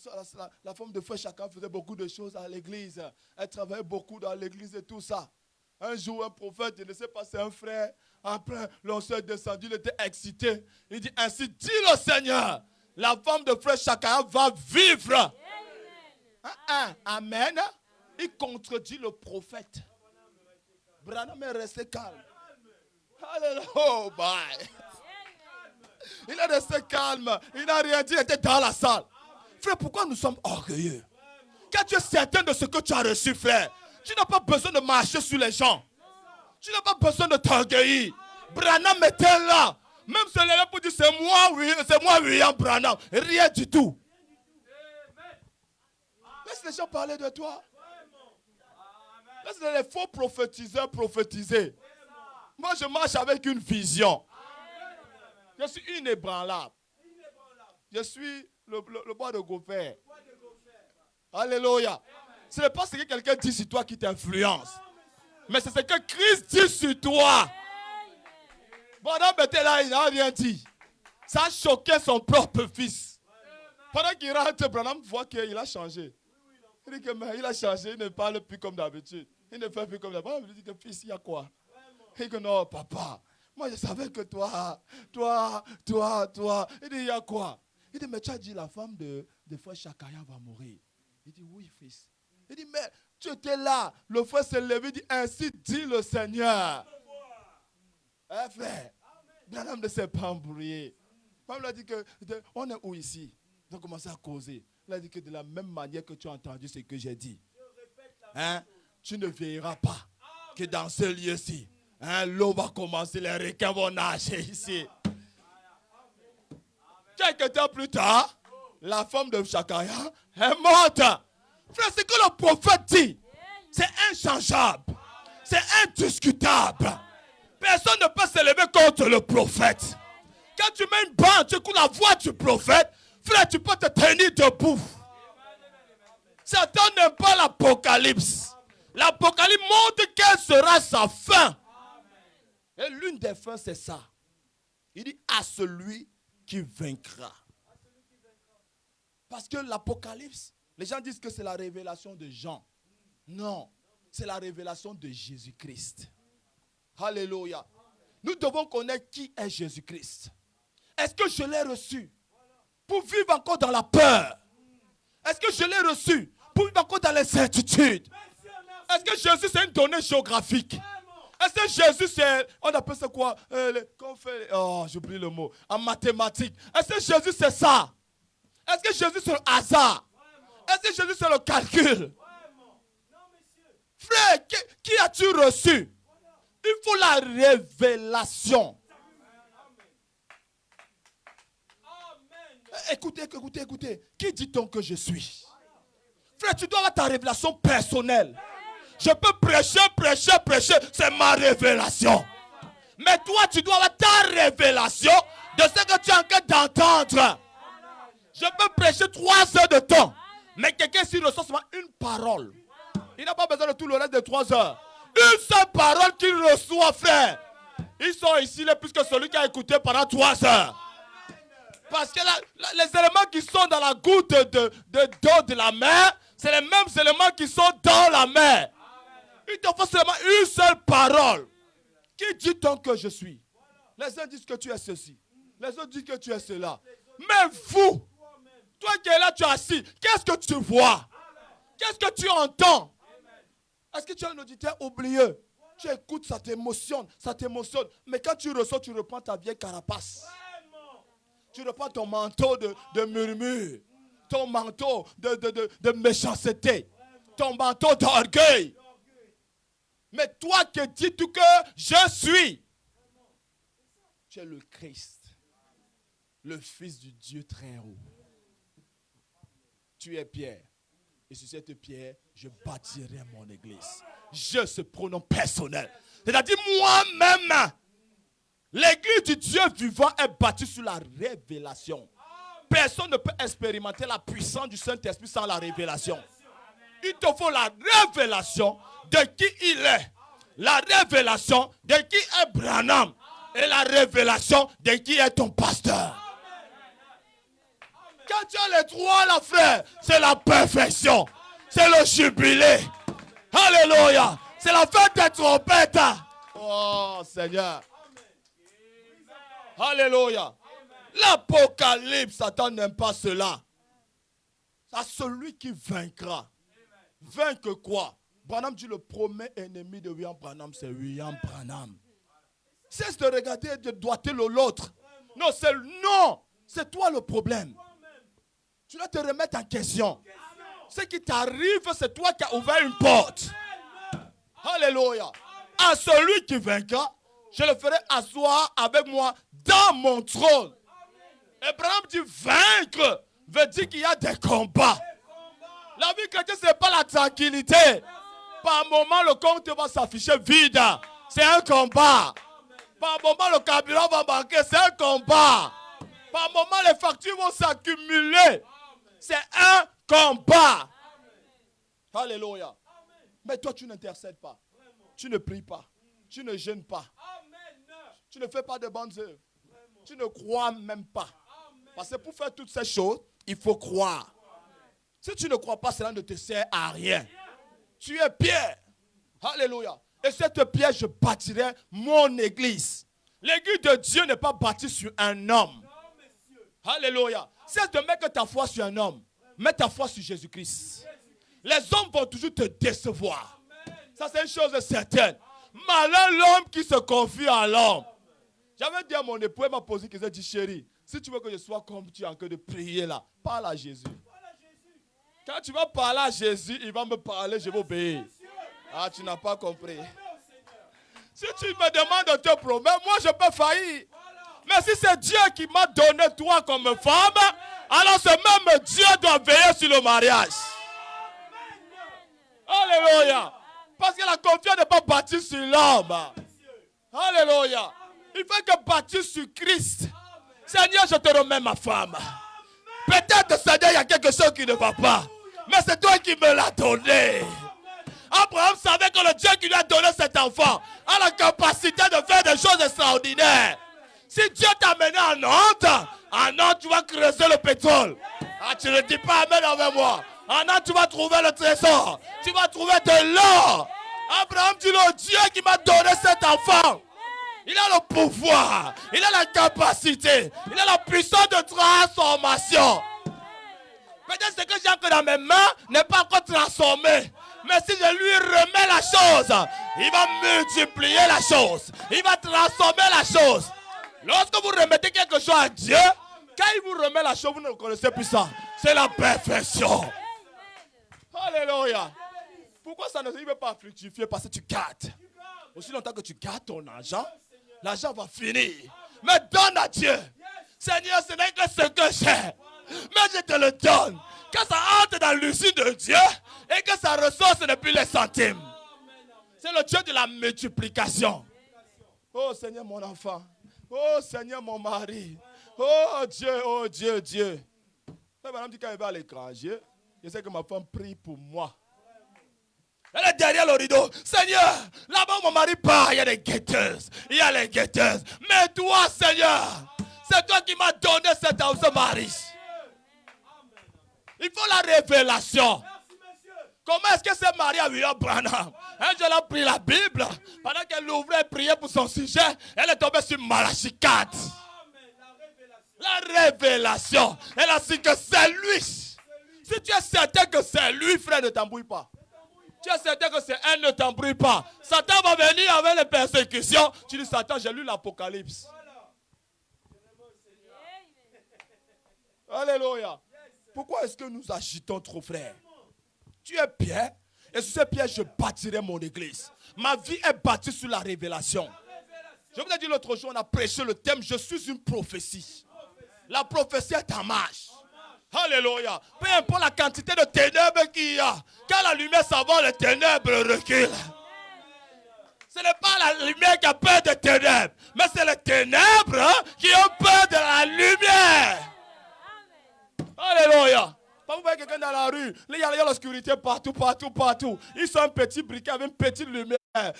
femme de frère Chakarian faisait beaucoup de choses à l'église. Elle travaillait beaucoup dans l'église et tout ça. Un jour, un prophète, je ne sais pas, c'est un frère. Après, l'onction est descendu, il était excité. Il dit, ainsi dit le Seigneur, la femme de frère Chakarian va vivre. Amen. Il contredit le prophète. Branham est resté calme. Alléluia. Oh, bye. Il est resté calme. Il n'a rien dit. Il était dans la salle. Frère, pourquoi nous sommes orgueilleux? Quand tu es certain de ce que tu as reçu, frère, tu n'as pas besoin de marcher sur les gens. Tu n'as pas besoin de t'orgueillir. Branham était là. Même si les gens pour dire c'est moi, William Branham. Rien du tout. Laisse les gens parler de toi. Laisse les faux prophétiseurs prophétiser. Moi, je marche avec une vision. Je suis inébranlable. Je suis le bois de Gopher. Alléluia. Ce n'est pas ce que quelqu'un dit sur toi qui t'influence. Mais c'est ce que Christ dit sur toi. Branham était là, il n'a rien dit. Ça a choqué son propre fils. Pendant qu'il rentre, Branham voit qu'il a changé. Il dit que mais il a changé, il ne parle plus comme d'habitude. Il ne fait plus comme d'habitude. Il dit que fils, il y a quoi? Il dit que non, papa. Moi, je savais que toi. Il dit, il y a quoi? Il dit, mais tu as dit la femme de frère Chakaya va mourir. Il dit, oui, fils. Il dit, mais tu étais là. Le frère s'est levé, il dit, ainsi dit le Seigneur. Frère, Branham ne s'est pas embrouillé. Branham lui a dit que, on est où ici? Ils ont commencé à causer. Il a dit que de la même manière que tu as entendu ce que j'ai dit, tu ne verras pas que dans ce lieu-ci, l'eau va commencer, les requins vont nager ici. Quelques temps plus tard, la femme de Chakaya est morte. Frère, ce que le prophète dit, c'est inchangeable, c'est indiscutable. Personne ne peut se lever contre le prophète. Quand tu mets une bande, tu écoutes la voix du prophète, frère, tu peux te tenir debout. Satan n'aime pas l'Apocalypse. L'Apocalypse montre quelle sera sa fin. Et l'une des fins, c'est ça. Il dit à celui qui vaincra. Parce que l'Apocalypse, les gens disent que c'est la révélation de Jean. Non, c'est la révélation de Jésus-Christ. Alléluia. Nous devons connaître qui est Jésus-Christ. Est-ce que je l'ai reçu pour vivre encore dans la peur? Est-ce que je l'ai reçu pour vivre encore dans l'incertitude? Est-ce que Jésus c'est une donnée géographique? Est-ce que Jésus c'est, on appelle ça quoi? J'oublie le mot. En mathématiques. Est-ce que Jésus c'est ça? Est-ce que Jésus c'est le hasard? Est-ce que Jésus c'est le calcul? Frère, qui as-tu reçu? Il faut la révélation. Écoutez. Qui dit-on que je suis? Frère, tu dois avoir ta révélation personnelle. Je peux prêcher. C'est ma révélation. Mais toi, tu dois avoir ta révélation de ce que tu es en train d'entendre. Je peux prêcher 3 heures de temps. Mais quelqu'un s'y reçoit seulement une parole. Il n'a pas besoin de tout le reste de 3 heures. Une seule parole qu'il reçoit, frère. Ils sont ici là plus que celui qui a écouté pendant 3 heures. Parce que les éléments qui sont dans la goutte d'eau de la mer, c'est les mêmes éléments qui sont dans la mer. Il te faut seulement une seule parole. Qui dit-on que je suis? Les uns disent que tu es ceci. Les autres disent que tu es cela. Mais vous, toi qui es là, tu es assis, qu'est-ce que tu vois? Qu'est-ce que tu entends? Est-ce que tu es un auditeur oublieux? Tu écoutes, ça t'émotionne. Mais quand tu reçois, tu reprends ta vieille carapace. Tu reprends ton manteau de murmure. Ton manteau de méchanceté. Ton manteau d'orgueil. Mais toi qui dis tout que je suis. Tu es le Christ. Le Fils du Dieu très haut. Tu es Pierre. Et sur cette pierre, je bâtirai mon église. Je, ce pronom personnel. C'est-à-dire moi-même. L'église du Dieu vivant est bâtie sur la révélation. Personne ne peut expérimenter la puissance du Saint-Esprit sans la révélation. Il te faut la révélation de qui il est. La révélation de qui est Branham. Et la révélation de qui est ton pasteur. Quand tu as les 3 là, frère, c'est la perfection. C'est le jubilé. Alléluia. C'est la fête des trompettes. Oh Seigneur. Alléluia. L'Apocalypse, Satan n'aime pas cela. C'est celui qui vaincra. Vaincre quoi? Branham dit le premier ennemi de William Branham, c'est William Branham. Cesse de regarder et de doigter l'autre. Non, c'est toi le problème. Tu dois te remettre en question. Ce qui t'arrive, c'est toi qui as ouvert une porte. Alléluia. À celui qui vaincra, je le ferai asseoir avec moi dans mon trône. Abraham dit vaincre veut dire qu'il y a des combats. La vie chrétienne, ce n'est pas la tranquillité. Par moment, le compte va s'afficher vide. C'est un combat. Par moment, le carburant va manquer. C'est un combat. Par moment, les factures vont s'accumuler. C'est un combat. Alléluia. Mais toi, tu n'intercèdes pas. Tu ne pries pas. Tu ne jeûnes pas. Tu ne fais pas de bonnes œuvres. Tu ne crois même pas. Parce que pour faire toutes ces choses, il faut croire. Si tu ne crois pas, cela ne te sert à rien. Tu es pierre. Alléluia. Et cette pierre, je bâtirai mon église. L'église de Dieu n'est pas bâtie sur un homme. Alléluia. Si elle te met que ta foi sur un homme, mets ta foi sur Jésus-Christ. Les hommes vont toujours te décevoir. Ça, c'est une chose certaine. Malin l'homme qui se confie à l'homme. J'avais dit à mon époux, elle m'a posé une question, dit chérie, si tu veux que je sois comme tu es en train de prier là, parle à Jésus. Quand tu vas parler à Jésus, il va me parler, je vais obéir. Ah, tu n'as pas compris. Si tu me demandes de te promettre, moi je peux faillir. Mais si c'est Dieu qui m'a donné toi comme femme, alors ce même Dieu doit veiller sur le mariage. Alléluia. Parce que la confiance n'est pas bâtie sur l'homme. Alléluia. Il faut que bâtie sur Christ. Seigneur, je te remets ma femme. Peut-être, Seigneur, il y a quelque chose qui ne va pas. Mais c'est toi qui me l'as donné. Abraham savait que le Dieu qui lui a donné cet enfant a la capacité de faire des choses extraordinaires. Si Dieu t'a mené en Nantes, tu vas creuser le pétrole. Ah, tu ne dis pas amen avec moi. En Nantes, tu vas trouver le trésor. Tu vas trouver de l'or. Abraham dit, le Dieu qui m'a donné cet enfant, il a le pouvoir, il a la capacité, il a la puissance de transformation. Peut-être ce que j'ai encore dans mes mains n'est pas encore transformé. Mais si je lui remets la chose, il va multiplier la chose. Il va transformer la chose. Lorsque vous remettez quelque chose à Dieu, quand il vous remet la chose, vous ne connaissez plus ça. C'est la perfection. Alléluia. Pourquoi ça ne veut pas fructifier? Parce que tu gardes. Aussi longtemps que tu gardes ton argent, l'argent va finir. Mais donne à Dieu. Seigneur, ce n'est que ce que j'ai. Mais je te le donne. Quand ça entre dans l'usine de Dieu et que ça ressort, ce n'est plus les centimes. C'est le Dieu de la multiplication. Oh Seigneur, mon enfant. Oh Seigneur, mon mari. Oh Dieu, oh Dieu, Dieu. Madame dit qu'elle va à l'étranger. Je sais que ma femme prie pour moi. Elle est derrière le rideau. Seigneur, là-bas mon mari part, il y a des guetteuses. Il y a les guetteuses. Mais toi, Seigneur, c'est toi qui m'as donné ce mari. Il faut la révélation. Comment est-ce que c'est Marie à William Branham? Elle a pris la Bible. Pendant qu'elle ouvrait et priait pour son sujet, elle est tombée sur Malachie 4. La révélation. Elle a dit que c'est lui. Si tu es certain que c'est lui, frère, ne t'embrouille pas. Tu es certain que c'est elle, ne t'embrouille pas. Satan va venir avec les persécutions. Tu dis, Satan, j'ai lu l'Apocalypse. Alléluia. Pourquoi est-ce que nous agitons trop, frère? Tu es Pierre, et sur ce pierre, je bâtirai mon église. Ma vie est bâtie sur la révélation. Je vous ai dit l'autre jour, on a prêché le thème, je suis une prophétie. La prophétie est en marche. Alléluia. Peu importe la quantité de ténèbres qu'il y a, quand la lumière s'en va, les ténèbres reculent. Ce n'est pas la lumière qui a peur des ténèbres, mais c'est les ténèbres qui ont peur de la lumière. Alléluia. Vous voyez quelqu'un dans la rue, il y a l'obscurité partout. Ils sont un petit briquet avec une petite lumière.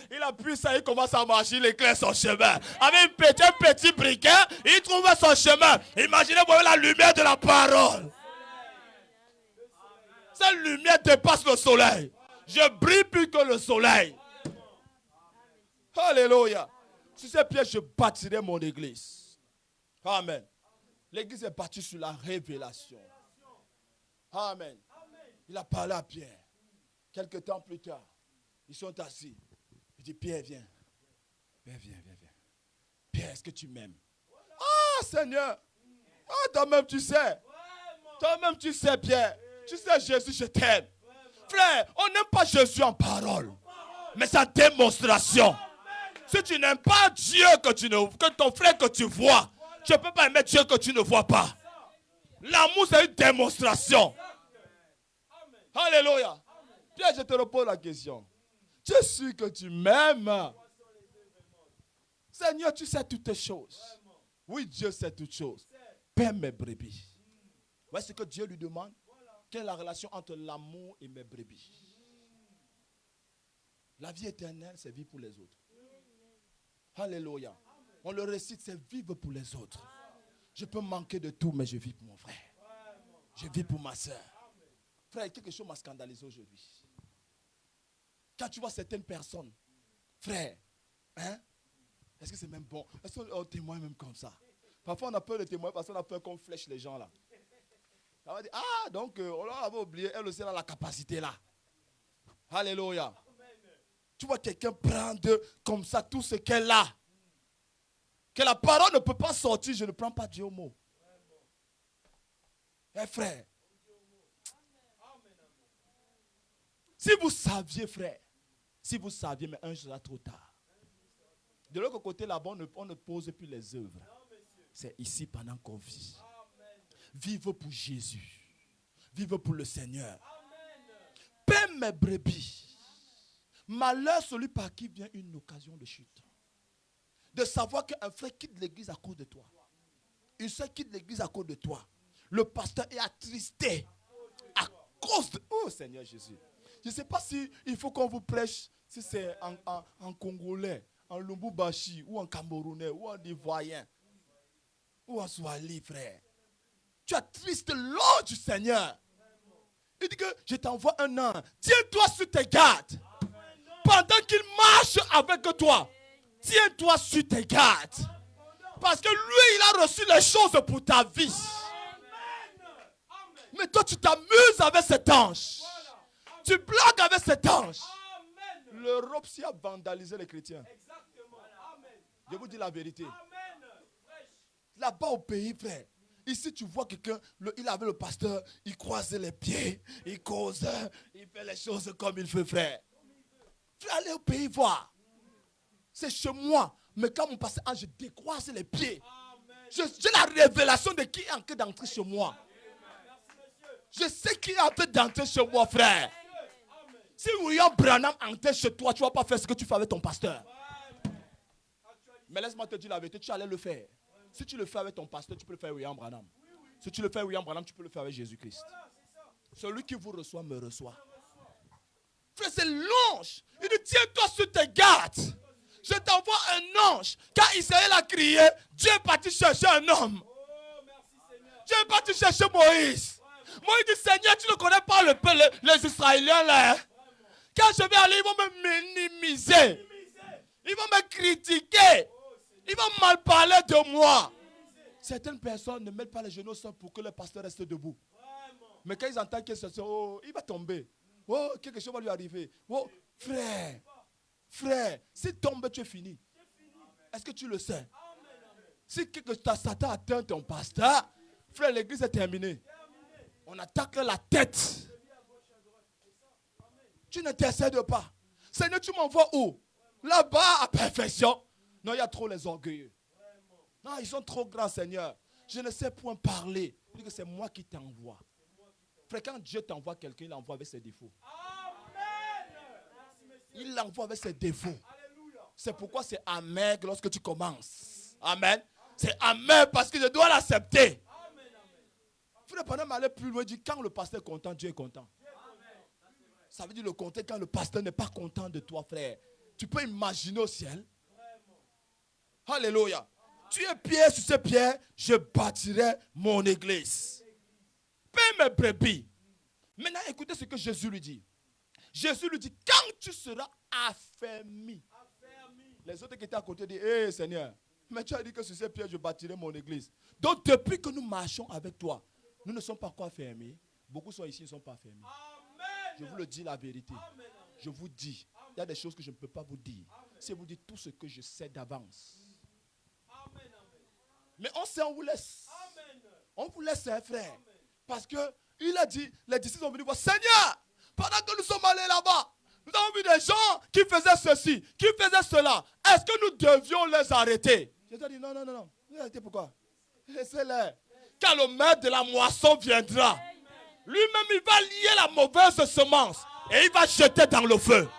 Il appuie ça, il commence à marcher, il éclaire son chemin. Avec un petit briquet, il trouve son chemin. Imaginez, vous voyez la lumière de la parole. Cette lumière dépasse le soleil. Je brille plus que le soleil. Alléluia. Sur ces pierres, je bâtirai mon église. Amen. L'église est bâtie sur la révélation. Amen. Il a parlé à Pierre. Quelque temps plus tard, ils sont assis. Il dit, Pierre, viens. Pierre, viens. Pierre, est-ce que tu m'aimes? Ah, Seigneur. Ah, toi-même, tu sais. Toi-même, tu sais, Pierre. Tu sais, Jésus, je t'aime. Frère, on n'aime pas Jésus en parole, mais sa démonstration. Si tu n'aimes pas Dieu que ton frère que tu vois, tu ne peux pas aimer Dieu que tu ne vois pas. L'amour, c'est une démonstration. Alléluia. Pierre, je te repose la question. Tu es sûr que tu m'aimes? Seigneur, tu sais toutes choses. Oui, Dieu sait toutes choses. Paie mes brebis. Voici ce que Dieu lui demande. Quelle est la relation entre l'amour et mes brebis? La vie éternelle, c'est vivre pour les autres. Alléluia. On le récite, c'est vivre pour les autres. Je peux manquer de tout, mais je vis pour mon frère. Je vis pour ma soeur. Frère, quelque chose m'a scandalisé aujourd'hui. Quand tu vois certaines personnes, frère, hein, est-ce que c'est même bon? Est-ce qu'on témoigne même comme ça? Parfois, on a peur de témoigner parce qu'on a peur qu'on flèche les gens là. Ça va dire, ah, donc, on leur avait oublié, elle aussi, elle a la capacité là. Alléluia. Tu vois quelqu'un prendre comme ça tout ce qu'elle a. Que la parole ne peut pas sortir, je ne prends pas Dieu au mot. Eh frère. Si vous saviez, frère, si vous saviez, mais un jour sera trop tard. De l'autre côté, là-bas, on ne pose plus les œuvres. C'est ici pendant qu'on vit. Vive pour Jésus. Vive pour le Seigneur. Paie mes brebis. Malheur celui par qui vient une occasion de chute. De savoir qu'un frère quitte l'église à cause de toi. Une soeur quitte l'église à cause de toi. Le pasteur est attristé à cause de... Oh Seigneur Jésus. Je ne sais pas si il faut qu'on vous prêche, si c'est en congolais, en lumbubashi, ou en camerounais, ou en ivoirien, ou en swahili, frère. Tu es triste lors du Seigneur. Il dit que je t'envoie un an. Tiens-toi sur tes gardes. Pendant qu'il marche avec toi, tiens-toi sur tes gardes. Parce que lui, il a reçu les choses pour ta vie. Mais toi, tu t'amuses avec cet ange. Tu blagues avec cet ange. L'Europe s'y a vandalisé les chrétiens. Je vous dis la vérité. Là-bas au pays, frère. Ici, tu vois quelqu'un, il avait le pasteur, il croise les pieds, il cause, il fait les choses comme il veut, frère. Frère, allez au pays voir. C'est chez moi. Mais quand mon pasteur, je décroise les pieds. J'ai la révélation de qui est en train d'entrer chez moi. Je sais qui est en train d'entrer chez moi, frère. Si William Branham entre chez toi, tu ne vas pas faire ce que tu fais avec ton pasteur. Mais laisse-moi te dire la vérité, tu allais le faire. Si tu le fais avec ton pasteur, tu peux le faire avec William Branham. Si tu le fais avec William Branham, tu peux le faire avec Jésus-Christ. Celui qui vous reçoit me reçoit. Frère, c'est l'ange. Il dit, tiens-toi sur tes gardes. Je t'envoie un ange. Quand Israël a crié, Dieu est parti chercher un homme. Dieu est parti chercher Moïse. Moïse dit, Seigneur, tu ne connais pas les Israéliens là. Quand je vais aller, ils vont me minimiser. Ils vont me critiquer. Ils vont mal parler de moi. Certaines personnes ne mettent pas les genoux au sol pour que le pasteur reste debout. Mais quand ils entendent que oh, il va tomber. Oh, quelque chose va lui arriver. Oh, frère, si tombe, tu es fini. Est-ce que tu le sais? Si Satan atteint ton pasteur, frère, l'église est terminée. On attaque la tête. Tu ne t'essaides pas. Seigneur, tu m'envoies où? Là-bas, à perfection. Non, il y a trop les orgueilleux. Non, ils sont trop grands, Seigneur. Je ne sais point parler. Il dit que c'est moi qui t'envoie. Frère, quand Dieu t'envoie quelqu'un, il l'envoie avec ses défauts. Il l'envoie avec ses défauts. C'est pourquoi c'est amer lorsque tu commences. Amen. C'est amer parce que je dois l'accepter. Frère, pendant m'aller plus loin, il dit quand le pasteur est content, Dieu est content. Ça veut dire le contraire quand le pasteur n'est pas content de toi, frère. Tu peux imaginer au ciel. Alléluia. Tu es pierre sur ces pierres, je bâtirai mon église. Paie mes brebis. Maintenant, écoutez ce que Jésus lui dit. Jésus lui dit, quand tu seras affermi. Les autres qui étaient à côté disent, hé Seigneur, mais tu as dit que sur ces pierres, je bâtirai mon église. Donc, depuis que nous marchons avec toi, nous ne sommes pas quoi fermés. Beaucoup sont ici, ils ne sont pas fermés. Je vous le dis la vérité. Je vous dis, il y a des choses que je ne peux pas vous dire. Si vous dites tout ce que je sais d'avance. Mais on vous laisse. On vous laisse, hein, frère. Parce qu'il a dit, les disciples sont venus voir, Seigneur, pendant que nous sommes allés là-bas, nous avons vu des gens qui faisaient ceci, qui faisaient cela. Est-ce que nous devions les arrêter? Jésus a dit, non. Vous arrêtez pourquoi? Laissez-les. Quand le maître de la moisson viendra, lui-même, il va lier la mauvaise semence et il va jeter dans le feu.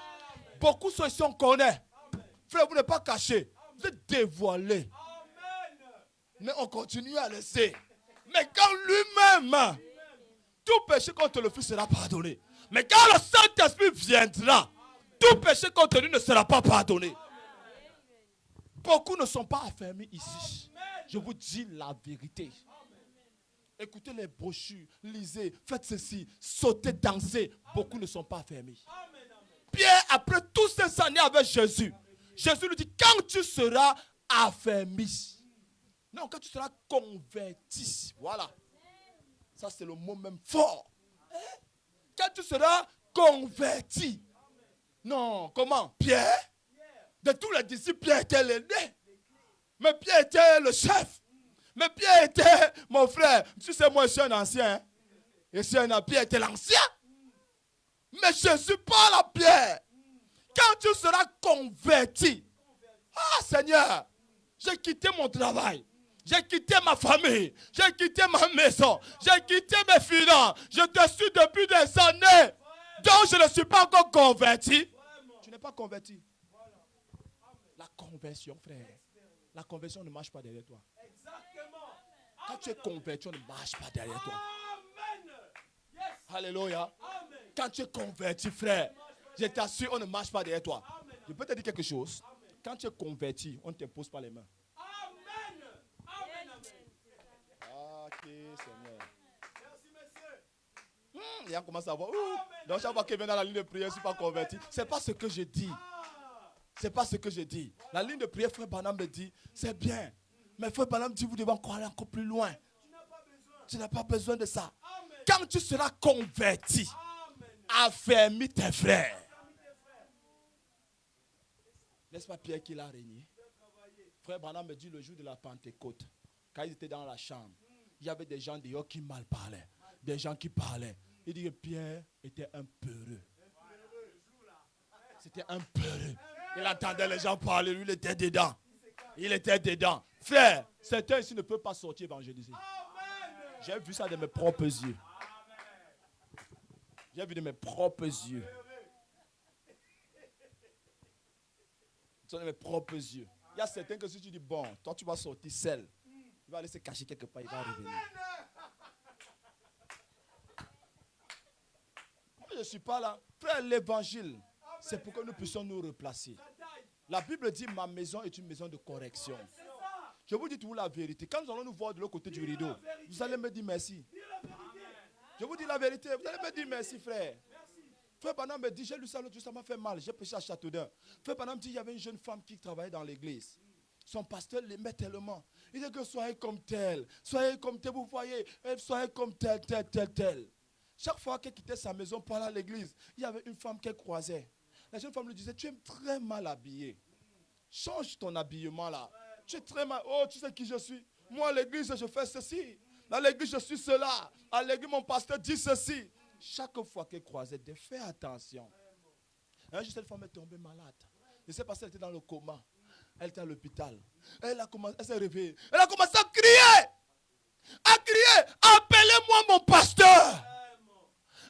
Beaucoup sont ici, on connaît. Frère, vous n'êtes pas cachés. Vous êtes dévoilés. Mais on continue à laisser. Mais quand lui-même, tout péché contre le Fils sera pardonné. Mais quand le Saint-Esprit viendra, tout péché contre lui ne sera pas pardonné. Beaucoup ne sont pas affermis ici. Je vous dis la vérité. Écoutez les brochures, lisez, faites ceci, sautez, dansez. Beaucoup ne sont pas affermis. Pierre, après toutes ces années avec Jésus, Jésus lui dit, quand tu seras affermi, non, quand tu seras converti, voilà. Ça, c'est le mot même fort. Quand tu seras converti. Non, comment? Pierre, de tous les disciples, Pierre était l'aîné. Mais Pierre était le chef. Mais Pierre était mon frère. Tu sais, moi, je suis un ancien. Et Pierre était l'ancien. Mais Jésus parle à Pierre. Quand tu seras converti. Ah, Seigneur, j'ai quitté mon travail. J'ai quitté ma famille. J'ai quitté ma maison. J'ai quitté mes finances. Je te suis depuis des années. Donc, je ne suis pas encore converti. Tu n'es pas converti. La conversion, frère. La conversion ne marche pas derrière toi. Quand tu es converti, on ne marche pas derrière toi. Alléluia. Quand tu es converti, frère, je t'assure, on ne marche pas derrière toi. Je peux te dire quelque chose. Quand tu es converti, on ne t'impose pas les mains. Ok, Seigneur. Il y a commencé à voir. Donc, chaque fois qu'il vient dans la ligne de prière, je ne suis pas converti. Ce n'est pas ce que je dis. C'est pas ce que je dis. La ligne de prière, frère Branham me dit, c'est bien. Mais frère Branham dit, vous devez encore aller encore plus loin. Tu n'as pas besoin de ça. Quand tu seras converti, affermis tes frères. N'est-ce pas Pierre qui l'a régné? Frère Branham me dit, le jour de la Pentecôte, quand ils étaient dans la chambre, il y avait des gens dehors qui mal parlaient. Des gens qui parlaient. Il dit que Pierre était un peureux. C'était un peureux. Il entendait les gens parler, lui il était dedans. Il était dedans. Frère, certains ici ne peuvent pas sortir évangéliser. J'ai vu ça de mes propres yeux. J'ai vu de mes propres yeux. Ce sont de mes propres yeux. Il y a certains que si tu dis, bon, toi tu vas sortir seul, il va aller se cacher quelque part, il va revenir. Moi, je ne suis pas là. Frère, l'évangile, c'est pour que nous puissions nous replacer. La Bible dit, ma maison est une maison de correction. Je vous dis toujours la vérité. Quand nous allons nous voir de l'autre côté du rideau, vous allez me dire merci. Je vous dis la vérité. Vous allez me dire merci, frère. Frère Branham me dit, j'ai lu ça l'autre jour, ça m'a fait mal. J'ai prêché à Châteaudun. Frère Branham dit, il y avait une jeune femme qui travaillait dans l'église. Son pasteur l'aimait tellement. Il dit que soyez comme tel. Soyez comme tel, vous voyez. Soyez comme tel. Chaque fois qu'elle quittait sa maison pour aller à l'église, il y avait une femme qu'elle croisait. La jeune femme lui disait, tu es très mal habillé. Change ton habillement là. Tu es très mal. Oh, tu sais qui je suis. Moi, à l'église, je fais ceci. À l'église, je suis cela. À l'église, mon pasteur dit ceci. Chaque fois qu'elle croisait, fais attention. Un jour, cette femme est tombée malade. Je ne sais pas si elle était dans le coma. Elle était à l'hôpital. Elle s'est réveillée. Elle a commencé à crier. Appelez-moi mon pasteur.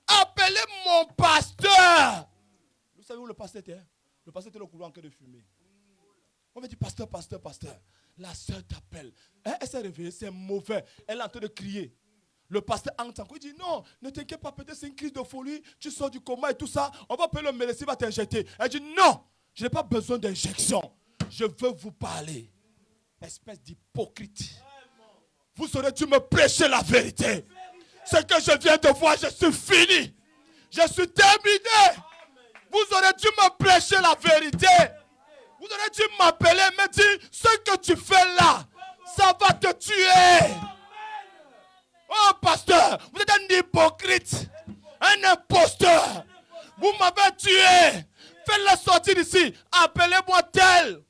Appelez mon pasteur. Vous savez où le pasteur était? Le pasteur était au couloir en train de fumer. On me dit, pasteur. La soeur t'appelle. Elle s'est réveillée, c'est mauvais. Elle est en train de crier. Le pasteur entre encore. Il dit, non, ne t'inquiète pas, peut-être c'est une crise de folie. Tu sors du coma et tout ça. On va appeler le médecin, il va t'injecter. Elle dit, non, je n'ai pas besoin d'injection. Je veux vous parler. Espèce d'hypocrite. Vous aurez dû me prêcher la vérité. Ce que je viens de voir, je suis fini. Je suis terminé. Vous aurez dû me prêcher la vérité. Vous aurez dû m'appeler et me dire, ce que tu fais là, ça va te tuer. Oh pasteur, vous êtes un hypocrite, un imposteur. Vous m'avez tué. Faites-le sortir d'ici. Appelez-moi tel.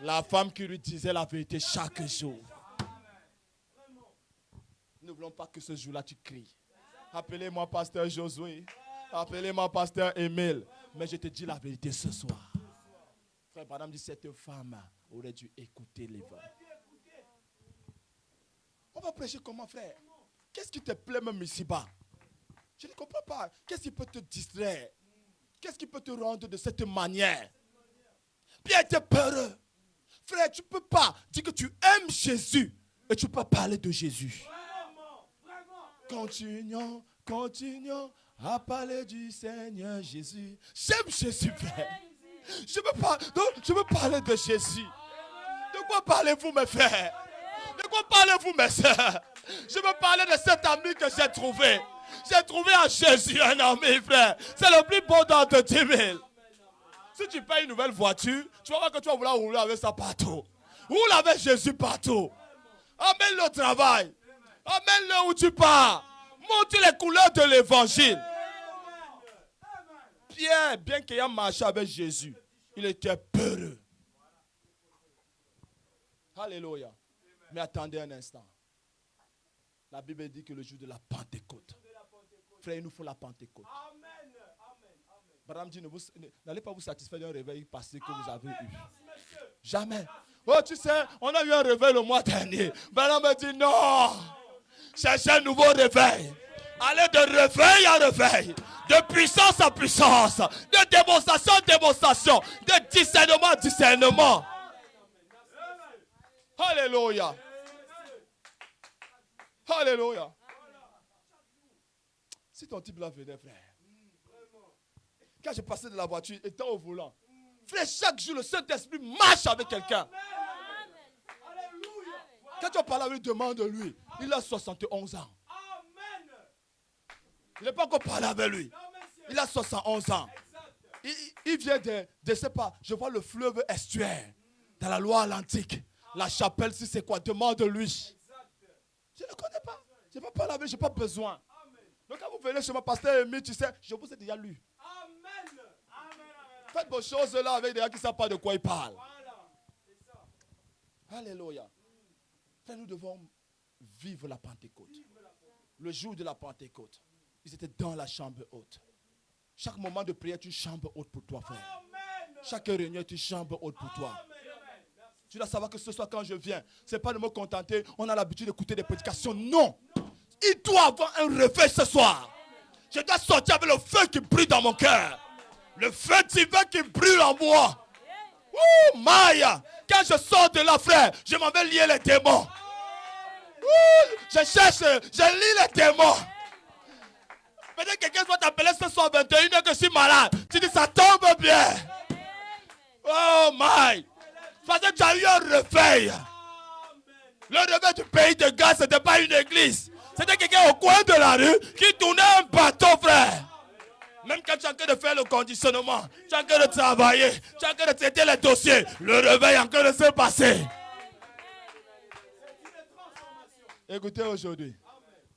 La femme qui lui disait la vérité chaque jour. Nous ne voulons pas que ce jour-là, tu cries. Appelez-moi pasteur Josué. Appelez-moi pasteur Emile. Mais je te dis la vérité ce soir. Frère Branham dit, cette femme aurait dû écouter l'évangile. On va prêcher comment, frère? Qu'est-ce qui te plaît même ici-bas? Je ne comprends pas. Qu'est-ce qui peut te distraire? Qu'est-ce qui peut te rendre de cette manière? Bien, tu es peureux. Frère, tu ne peux pas dire que tu aimes Jésus et tu peux parler de Jésus. Continuons, continuons à parler du Seigneur Jésus. J'aime Jésus, frère. Je veux parler de Jésus. De quoi parlez-vous, mes frères? De quoi parlez-vous, mes soeurs? Je veux parler de cet ami que j'ai trouvé. J'ai trouvé en Jésus un ami, frère. C'est le plus beau d'entre 10 000. Si tu payes une nouvelle voiture, tu vas voir que tu vas vouloir rouler avec ça partout. Roule avec Jésus partout. Amène-le au travail. Amène-le où tu pars. Montre les couleurs de l'évangile. Pierre, bien qu'il ait marché avec Jésus, il était peureux. Alléluia. Mais attendez un instant. La Bible dit que le jour de la Pentecôte. Frère, il nous faut la Pentecôte. Branham dit, n'allez pas vous satisfaire d'un réveil passé que vous avez eu. Jamais. Oh, tu sais, on a eu un réveil le mois dernier. Branham me dit, non. Cherchez un nouveau réveil. Allez de réveil en réveil. De puissance en puissance. De démonstration en démonstration. De discernement en discernement. Alléluia. Alléluia. Si ton type là venait, frère. Quand je passais de la voiture, étant au volant. Frère, chaque jour, le Saint-Esprit marche avec quelqu'un. Quand tu parles avec lui, demande-lui. Il a 71 ans. Il n'est pas encore parlé avec lui. Il a 71 ans. Il vient de, je ne sais pas, je vois le fleuve estuaire dans la Loire-Atlantique. La chapelle, si c'est quoi, demande-lui. Je ne connais pas. Je ne vais pas parler avec lui, je n'ai pas besoin. Donc quand vous venez chez mon pasteur Emile, tu sais, je vous ai déjà lu. Faites vos choses là avec des gens qui ne savent pas de quoi ils parlent. Alléluia. Frère, nous devons vivre la Pentecôte. Le jour de la Pentecôte, ils étaient dans la chambre haute. Chaque moment de prière est une chambre haute pour toi, frère. Chaque réunion est une chambre haute pour toi. Tu dois savoir que ce soir, quand je viens, ce n'est pas de me contenter. On a l'habitude d'écouter des prédications. Non. Il doit avoir un réveil ce soir. Je dois sortir avec le feu qui brille dans mon cœur. Le feu divin qui brille en moi. Oh, Maya. Quand je sors de là, frère, je m'en vais lier les démons. Je cherche, je lis les démons. Peut-être que quelqu'un va t'appeler ce soir 21h que je suis malade. Tu dis, ça tombe bien. Oh, my. Parce que tu as eu un réveil. Le réveil du pays de Galles, ce n'était pas une église. C'était quelqu'un au coin de la rue qui tournait un bateau, frère. Même quand tu as en train de faire le conditionnement, tu as en train de travailler, tu as en train de traiter les dossiers, le réveil est en train de se passer. Écoutez, aujourd'hui,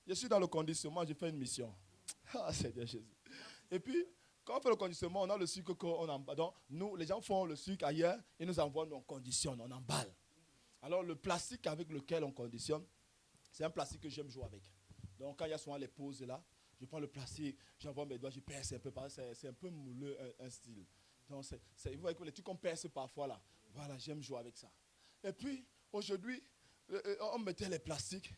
je suis dans le conditionnement, j'ai fait une mission. Ah, Seigneur Jésus. Et puis, quand on fait le conditionnement, on a le sucre qu'on emballe. Donc, nous, les gens font le sucre ailleurs et nous envoient, nous on conditionne, on emballe. Alors, le plastique avec lequel on conditionne, c'est un plastique que j'aime jouer avec. Donc, quand il y a souvent les pauses là, je prends le plastique, j'envoie mes doigts, je perce un peu, c'est un peu mouleux, un style. Donc, vous voyez que les trucs qu'on perce parfois là, voilà, j'aime jouer avec ça. Et puis, aujourd'hui, on mettait les plastiques,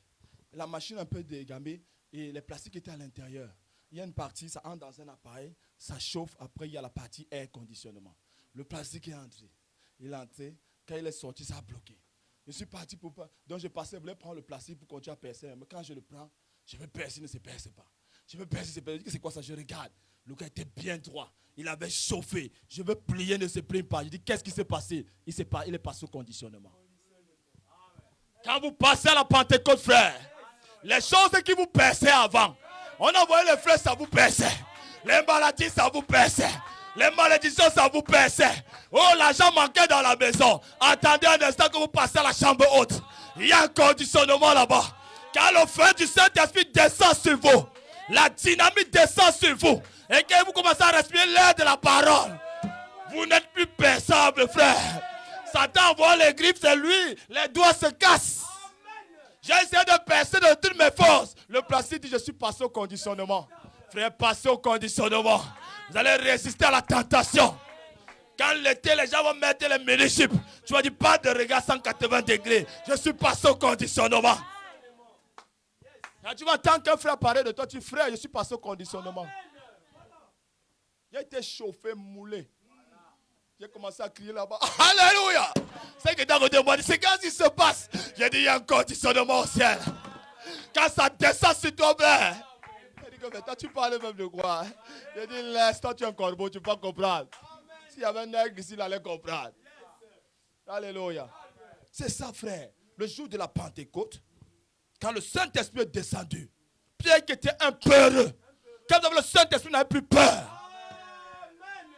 la machine un peu dégambée, et les plastiques étaient à l'intérieur. Il y a une partie, ça entre dans un appareil, ça chauffe, après il y a la partie air conditionnement. Le plastique est entré. Il est entré, quand il est sorti, ça a bloqué. Je suis parti pour... Donc je passais, je voulais prendre le plastique pour continuer à percer. Mais quand je le prends, je veux percer, il ne se perce pas. Je veux percer, je dis que c'est quoi ça? Je regarde. Le gars était bien droit. Il avait chauffé. Je veux plier, ne se plie pas. Je dis, qu'est-ce qui s'est passé? Il est passé au conditionnement. Quand vous passez à la Pentecôte, frère, les choses qui vous perçaient avant, on a envoyé les fleurs, ça vous perçait. Les maladies, ça vous perçait. Les malédictions, ça vous perçait. Oh, l'argent manquait dans la maison. Attendez un instant que vous passez à la chambre haute. Il y a un conditionnement là-bas. Quand le feu du Saint-Esprit descend sur vous, la dynamite descend sur vous, et que vous commencez à respirer l'air de la parole, vous n'êtes plus perçable, frère. Satan envoie les griffes, c'est lui. Les doigts se cassent. J'ai essayé de percer de toutes mes forces. Le plastique dit, je suis passé au conditionnement. Frère, passez au conditionnement. Vous allez résister à la tentation. Quand l'été, les gens vont mettre les mini-chips. Tu vas dire, pas de regard 180 degrés. Je suis passé au conditionnement. Quand tu vas entendre qu'un frère parler de toi, tu dis, frère, je suis passé au conditionnement. J'ai été chauffé, moulé. J'ai commencé à crier là-bas. Alléluia! C'est que dans le moi, c'est qu'est-ce qui se passe? J'ai dit, il y a un conditionnement au ciel. Quand ça descend sur toi, ben. J'ai dit, mais toi, tu parles même de quoi? J'ai dit, laisse, toi, tu es un corbeau, tu peux pas comprendre. S'il y avait un aigle ici, il allait comprendre. Alléluia. C'est ça, frère. Le jour de la Pentecôte, quand le Saint-Esprit est descendu, Pierre qui était un peureux, quand le Saint-Esprit n'avait plus peur.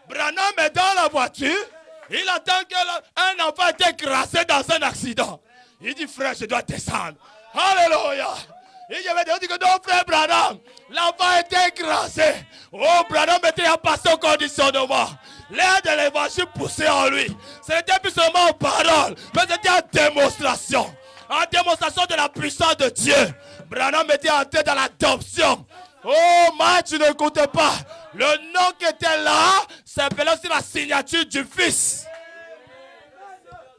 Branham est dans la voiture, il attend qu'un enfant ait été écrasé dans un accident. Il dit, frère, je dois descendre. Alléluia. Il y avait dit que non, frère Branham, l'enfant a été écrasé. Oh, Branham était à passer au conditionnement. L'air de l'évangile poussait en lui. Ce n'était plus seulement en parole, mais c'était en démonstration. En démonstration de la puissance de Dieu. Branham était entré dans l'adoption. Oh, mais tu n'écoutes pas. Le nom qui était là, s'appelait aussi la signature du Fils.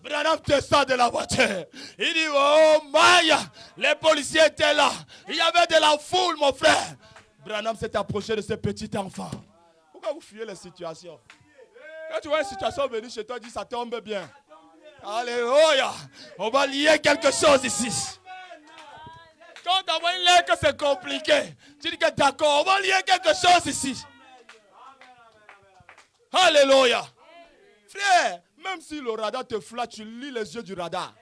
Branham descend de la voiture. Il dit, oh, Maya, les policiers étaient là. Il y avait de la foule, mon frère. Branham s'est approché de ce petit enfant. Pourquoi vous fuyez les situations? Quand tu vois une situation venir chez toi, dis, ça tombe bien. Alléluia. On va lier quelque chose ici. Quand tu vois une lettre que c'est compliqué, tu dis que d'accord, on va lier quelque chose ici. Alléluia. Frère, même si le radar te flatte, tu lis les yeux du radar.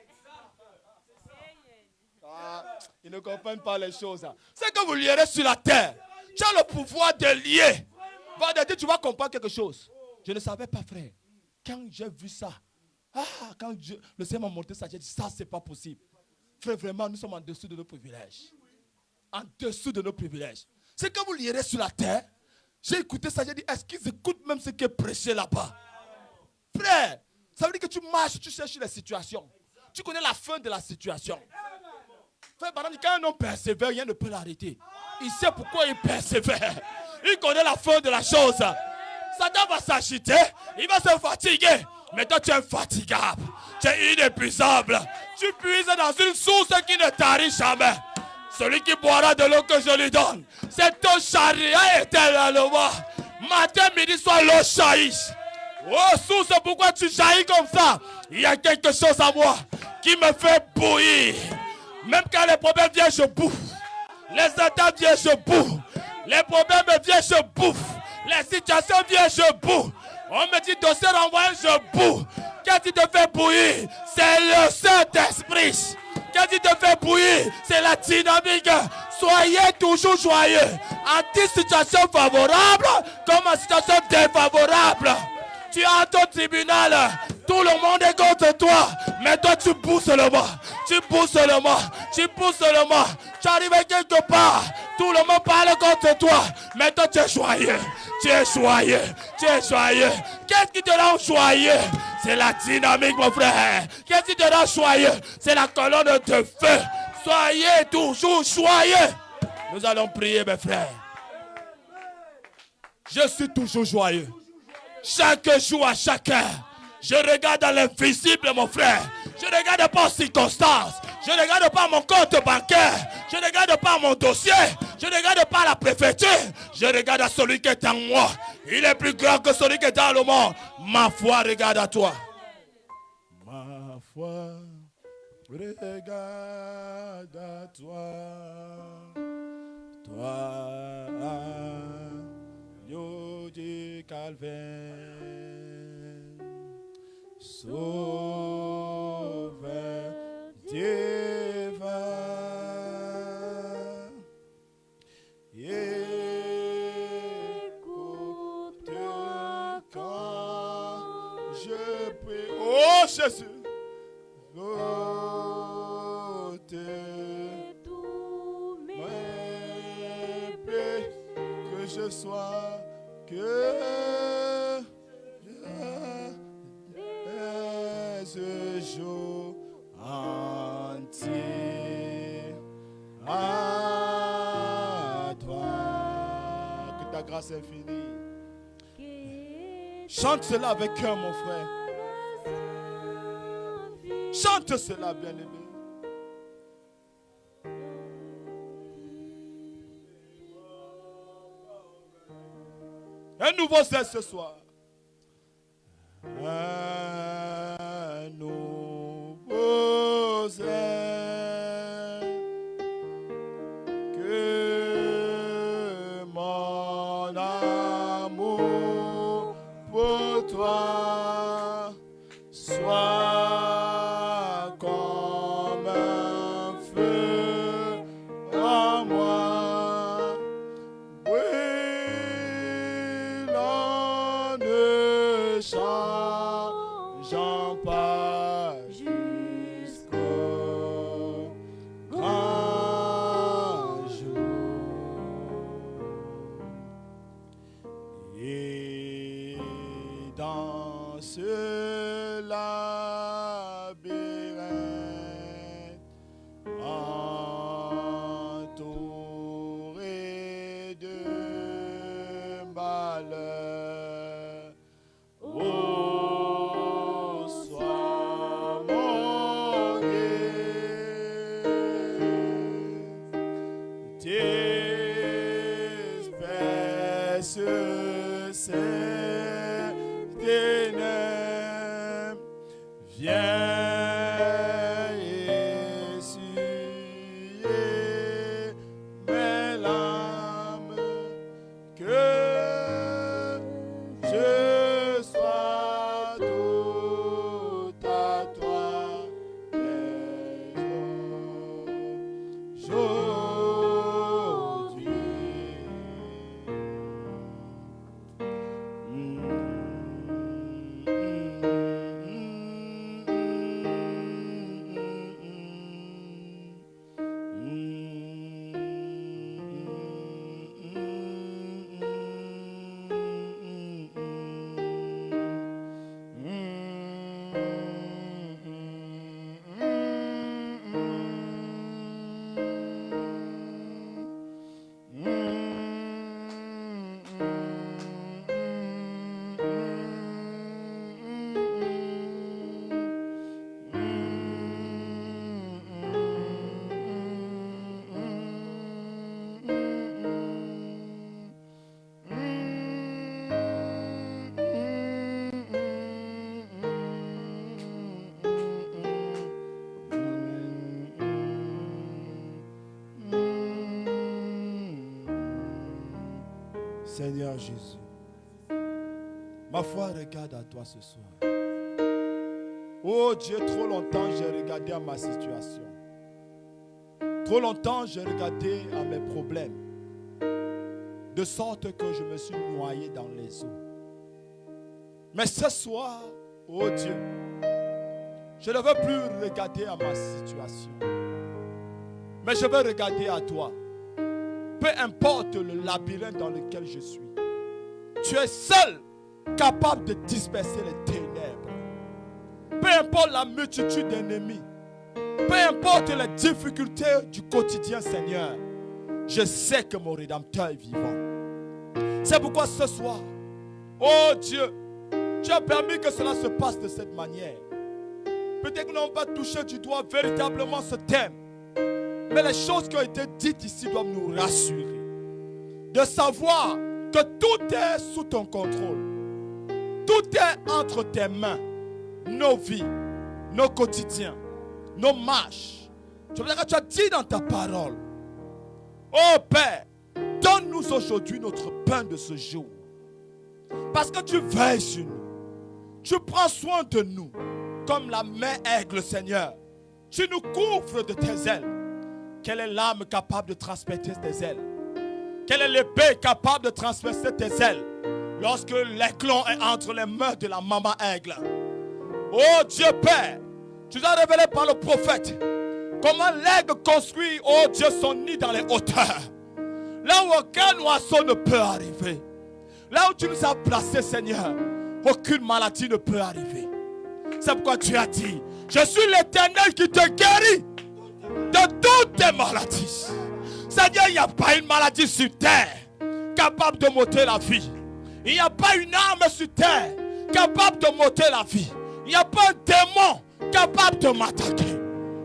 Ah, ils ne comprennent pas les choses. C'est que vous lierez sur la terre. Tu as le pouvoir de lier. Tu vas comprendre quelque chose. Je ne savais pas, frère. Quand j'ai vu ça, quand le Seigneur m'a montré ça, j'ai dit, ça, c'est pas possible. Frère, vraiment, nous sommes en dessous de nos privilèges. En dessous de nos privilèges. C'est que vous lirez sur la terre. J'ai écouté ça, j'ai dit, est-ce qu'ils écoutent même ce qui est prêché là-bas? Frère, ça veut dire que tu marches, tu cherches les situations. Tu connais la fin de la situation. Frère, par exemple, quand un homme persévère, rien ne peut l'arrêter. Il sait pourquoi il persévère. Il connaît la fin de la chose. Satan va s'agiter, il va se fatiguer. Mais toi, tu es infatigable. Tu es inépuisable. Tu puises dans une source qui ne tarit jamais. Celui qui boira de l'eau que je lui donne, cette eau charrière éternellement. Matin, midi, soir, l'eau jaillit. Oh, source, pourquoi tu jaillis comme ça? Il y a quelque chose à moi qui me fait bouillir. Même quand les problèmes viennent, je bouffe. Les attaques viennent, je bouffe. Les problèmes viennent, je bouffe. Les situations viennent, je bouffe. On me dit dossier renvoyé, je bouffe. Qu'est-ce qui te fait bouillir? C'est le Saint-Esprit. Qu'est-ce qui te fait bouillir? C'est la dynamique. Soyez toujours joyeux. En situation favorable comme en situation défavorable. Tu as ton tribunal. Tout le monde est contre toi. Mais toi, tu pousses seulement. Tu pousses seulement. Tu pousses seulement. Tu arrives quelque part. Tout le monde parle contre toi. Mais toi, tu es joyeux. Tu es joyeux. Tu es joyeux. Qu'est-ce qui te rend joyeux? C'est la dynamique, mon frère. Qu'est-ce qui te rend joyeux? C'est la colonne de feu. Soyez toujours joyeux. Nous allons prier, mes frères. Je suis toujours joyeux. Chaque jour, à chaque heure. Je regarde dans l'invisible, mon frère. Je ne regarde pas aux circonstances. Je ne regarde pas mon compte bancaire. Je ne regarde pas mon dossier. Je ne regarde pas la préfecture. Je regarde à celui qui est en moi. Il est plus grand que celui qui est dans le monde. Ma foi regarde à toi. Ma foi regarde à toi. Toi, agneau du Calvaire. Sauveur divin, écoute quand je prie. Oh Jésus, ôte mes péchés, que je sois que ce jour entier. ta grâce infinie. Chante cela avec cœur, mon frère. Chante cela, bien-aimé. Un nouveau zèle ce soir. Un nouveau zèle que mon amour pour toi soit comme un feu en moi. Brûlant, ne changeant pas jusqu'au grand jour. Et dans ce labyrinthe entouré de malheur, ô sois mon guide. T'espèces ces ténèbres, viens essuyer mes larmes, que je sois tout à toi aujourd'hui. Seigneur Jésus, ma foi regarde à toi ce soir. Oh Dieu, trop longtemps j'ai regardé à ma situation. Trop longtemps j'ai regardé à mes problèmes. De sorte que je me suis noyé dans les eaux. Mais ce soir, oh Dieu, je ne veux plus regarder à ma situation. Mais je veux regarder à toi. Peu importe le labyrinthe dans lequel je suis, tu es seul capable de disperser les ténèbres. Peu importe la multitude d'ennemis, peu importe les difficultés du quotidien, Seigneur, je sais que mon Rédempteur est vivant. C'est pourquoi ce soir, oh Dieu, tu as permis que cela se passe de cette manière. Peut-être que nous n'avons pas touché du doigt véritablement ce thème. Mais les choses qui ont été dites ici doivent nous rassurer. De savoir que tout est sous ton contrôle. Tout est entre tes mains. Nos vies, nos quotidiens, nos marches. Tu as dit dans ta parole, oh Père, donne-nous aujourd'hui notre pain de ce jour. Parce que tu veilles sur nous. Tu prends soin de nous. Comme la main aigle, Seigneur. Tu nous couvres de tes ailes. Quelle est l'âme capable de transpercer tes ailes? Quelle est l'épée capable de transpercer tes ailes? Lorsque l'aiglon est entre les mains de la maman aigle. Oh Dieu Père, tu nous as révélé par le prophète comment l'aigle construit, oh Dieu, son nid dans les hauteurs. Là où aucun oiseau ne peut arriver. Là où tu nous as placés, Seigneur, aucune maladie ne peut arriver. C'est pourquoi tu as dit, je suis l'Éternel qui te guérit de toutes tes maladies. Seigneur, il n'y a pas une maladie sur terre capable de m'ôter la vie. Il n'y a pas une arme sur terre capable de m'ôter la vie. Il n'y a pas un démon capable de m'attaquer.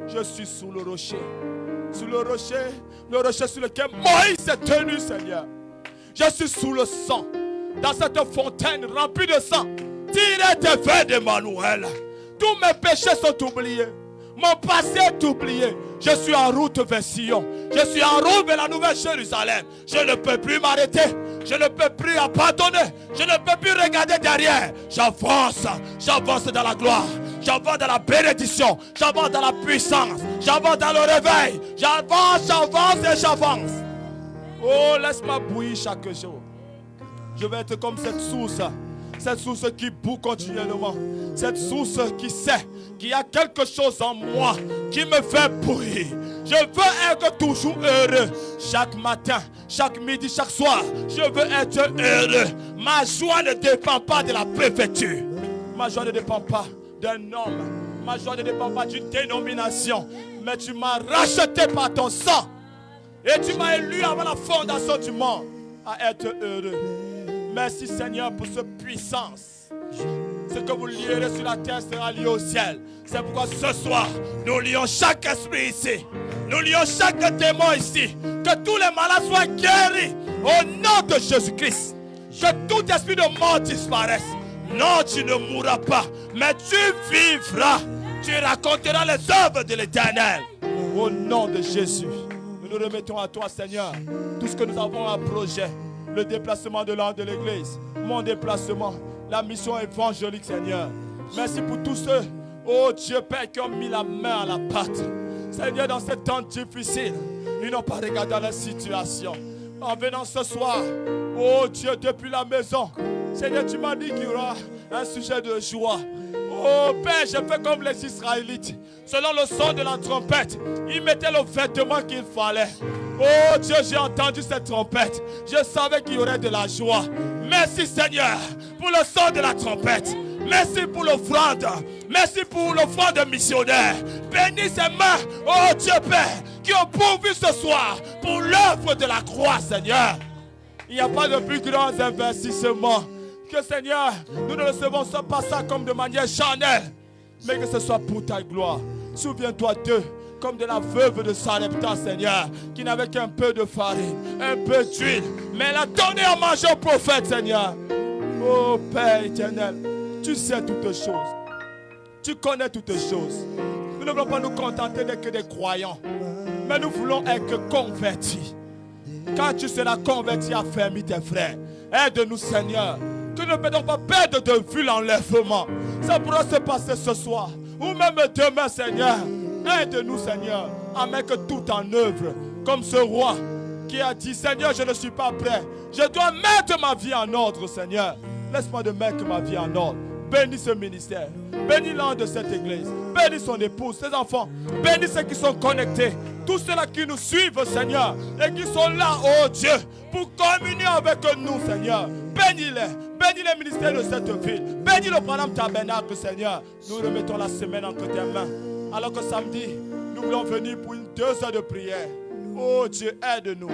Je suis sous le rocher. Sous le rocher sur lequel Moïse est tenu, Seigneur. Je suis sous le sang. Dans cette fontaine remplie de sang. Tirez tes veines d'Emmanuel. Tous mes péchés sont oubliés. Mon passé est oublié. Je suis en route vers Sion. Je suis en route vers la nouvelle Jérusalem. Je ne peux plus m'arrêter. Je ne peux plus abandonner. Je ne peux plus regarder derrière. J'avance. J'avance dans la gloire. J'avance dans la bénédiction. J'avance dans la puissance. J'avance dans le réveil. J'avance, j'avance et j'avance. Oh, laisse-moi bouillir chaque jour. Je vais être comme cette source. Cette source qui bout continuellement. Cette source qui sait qu'il y a quelque chose en moi qui me fait bouillir. Je veux être toujours heureux. Chaque matin, chaque midi, chaque soir, je veux être heureux. Ma joie ne dépend pas de la préfecture. Ma joie ne dépend pas d'un homme. Ma joie ne dépend pas d'une dénomination. Mais tu m'as racheté par ton sang. Et tu m'as élu avant la fondation du monde à être heureux. Merci Seigneur pour cette puissance. Ce que vous lierez sur la terre sera lié au ciel. C'est pourquoi ce soir, nous lions chaque esprit ici. Nous lions chaque démon ici. Que tous les malades soient guéris au nom de Jésus-Christ. Que tout esprit de mort disparaisse. Non, tu ne mourras pas, mais tu vivras. Tu raconteras les œuvres de l'Éternel. Au nom de Jésus, nous nous remettons à toi, Seigneur. Tout ce que nous avons un projet. Le déplacement de l'âme de l'église, mon déplacement, la mission évangélique, Seigneur. Merci pour tous ceux, oh Dieu Père, qui ont mis la main à la pâte. Seigneur, dans ces temps difficiles, ils n'ont pas regardé la situation. En venant ce soir, oh Dieu, depuis la maison, Seigneur, tu m'as dit qu'il y aura un sujet de joie. Oh Père, je fais comme les Israélites. Selon le son de la trompette, ils mettaient le vêtement qu'il fallait. Oh Dieu, j'ai entendu cette trompette. Je savais qu'il y aurait de la joie. Merci Seigneur pour le son de la trompette. Merci pour l'offrande. Merci pour l'offrande missionnaire. Bénis ces mains, oh Dieu Père, qui ont pourvu ce soir pour l'œuvre de la croix, Seigneur. Il n'y a pas de plus grands investissements que Seigneur, nous ne recevons pas ça comme de manière charnelle, mais que ce soit pour ta gloire. Souviens-toi d'eux comme de la veuve de Sarepta, Seigneur, qui n'avait qu'un peu de farine, un peu d'huile, mais elle a donné à manger au prophète, Seigneur. Oh Père éternel, tu sais toutes choses. Tu connais toutes choses. Nous ne voulons pas nous contenter d'être que des croyants, mais nous voulons être convertis. Quand tu seras converti, affermis tes frères. Aide-nous, Seigneur. Que nous ne pouvons pas perdre de vue l'enlèvement. Ça pourra se passer ce soir ou même demain, Seigneur. Aide-nous, Seigneur, à mettre tout en œuvre. Comme ce roi qui a dit, Seigneur, je ne suis pas prêt. Je dois mettre ma vie en ordre, Seigneur. Laisse-moi de mettre ma vie en ordre. Bénis ce ministère. Bénis l'un de cette église. Bénis son épouse, ses enfants. Bénis ceux qui sont connectés. Tous ceux-là qui nous suivent, Seigneur, et qui sont là, oh Dieu, pour communier avec nous, Seigneur. Bénis-les. Bénis les ministères de cette ville. Bénis le Panam Tabernacle, Seigneur. Nous remettons la semaine entre tes mains. Alors que samedi, nous voulons venir pour 2 heures de prière. Oh Dieu, aide-nous.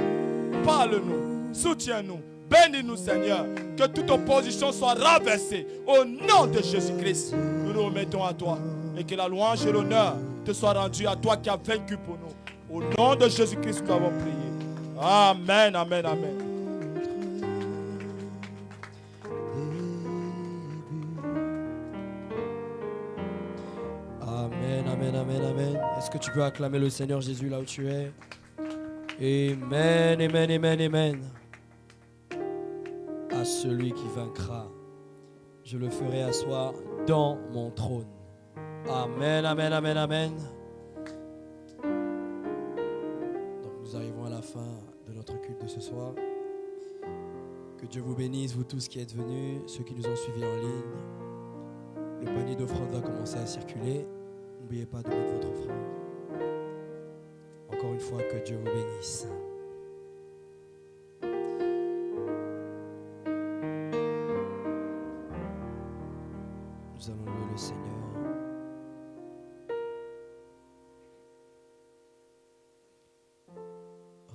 Parle-nous. Soutiens-nous. Bénis-nous, Seigneur. Que toute opposition soit renversée. Au nom de Jésus-Christ, nous nous remettons à toi. Et que la louange et l'honneur te soient rendus à toi qui as vaincu pour nous. Au nom de Jésus-Christ, nous avons prié. Amen, amen, amen. Amen, amen, amen, amen. Est-ce que tu peux acclamer le Seigneur Jésus là où tu es? Amen, amen, amen, amen. À celui qui vaincra, je le ferai asseoir dans mon trône. Amen, amen, amen, amen. Donc nous arrivons à la fin de notre culte de ce soir. Que Dieu vous bénisse, vous tous qui êtes venus, ceux qui nous ont suivis en ligne. Le panier d'offrande va commencer à circuler. N'oubliez pas de mettre votre offrande. Encore une fois, que Dieu vous bénisse. Nous allons louer le Seigneur.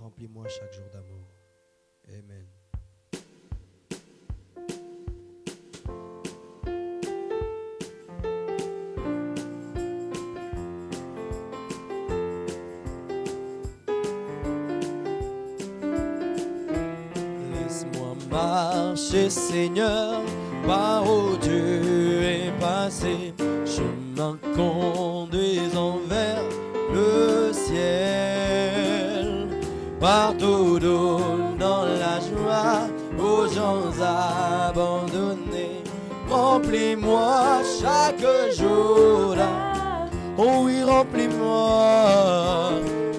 Remplis-moi chaque jour d'amour. Amen. marcher, Seigneur, par où tu es passé, chemin conduisant vers le ciel. Partout dans la joie, aux gens abandonnés, remplis-moi chaque jour. Oh oui, remplis-moi,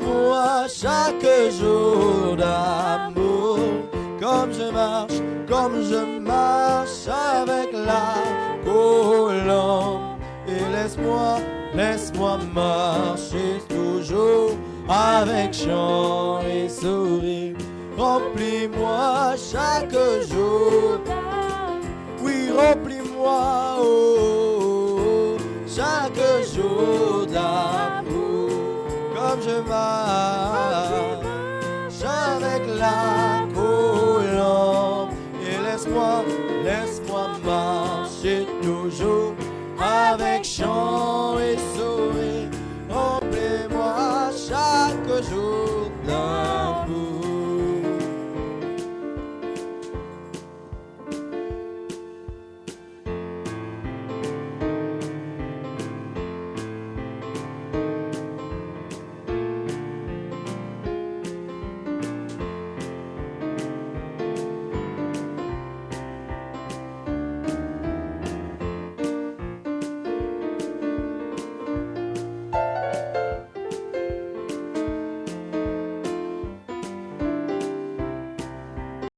moi chaque jour d'amour. Comme je marche avec la colombe. Et laisse-moi marcher toujours avec chant et sourire. Remplis-moi chaque jour. Oui, remplis-moi, oh, chaque jour d'amour. Comme je marche avec la colombe. Et laisse-moi marcher toujours avec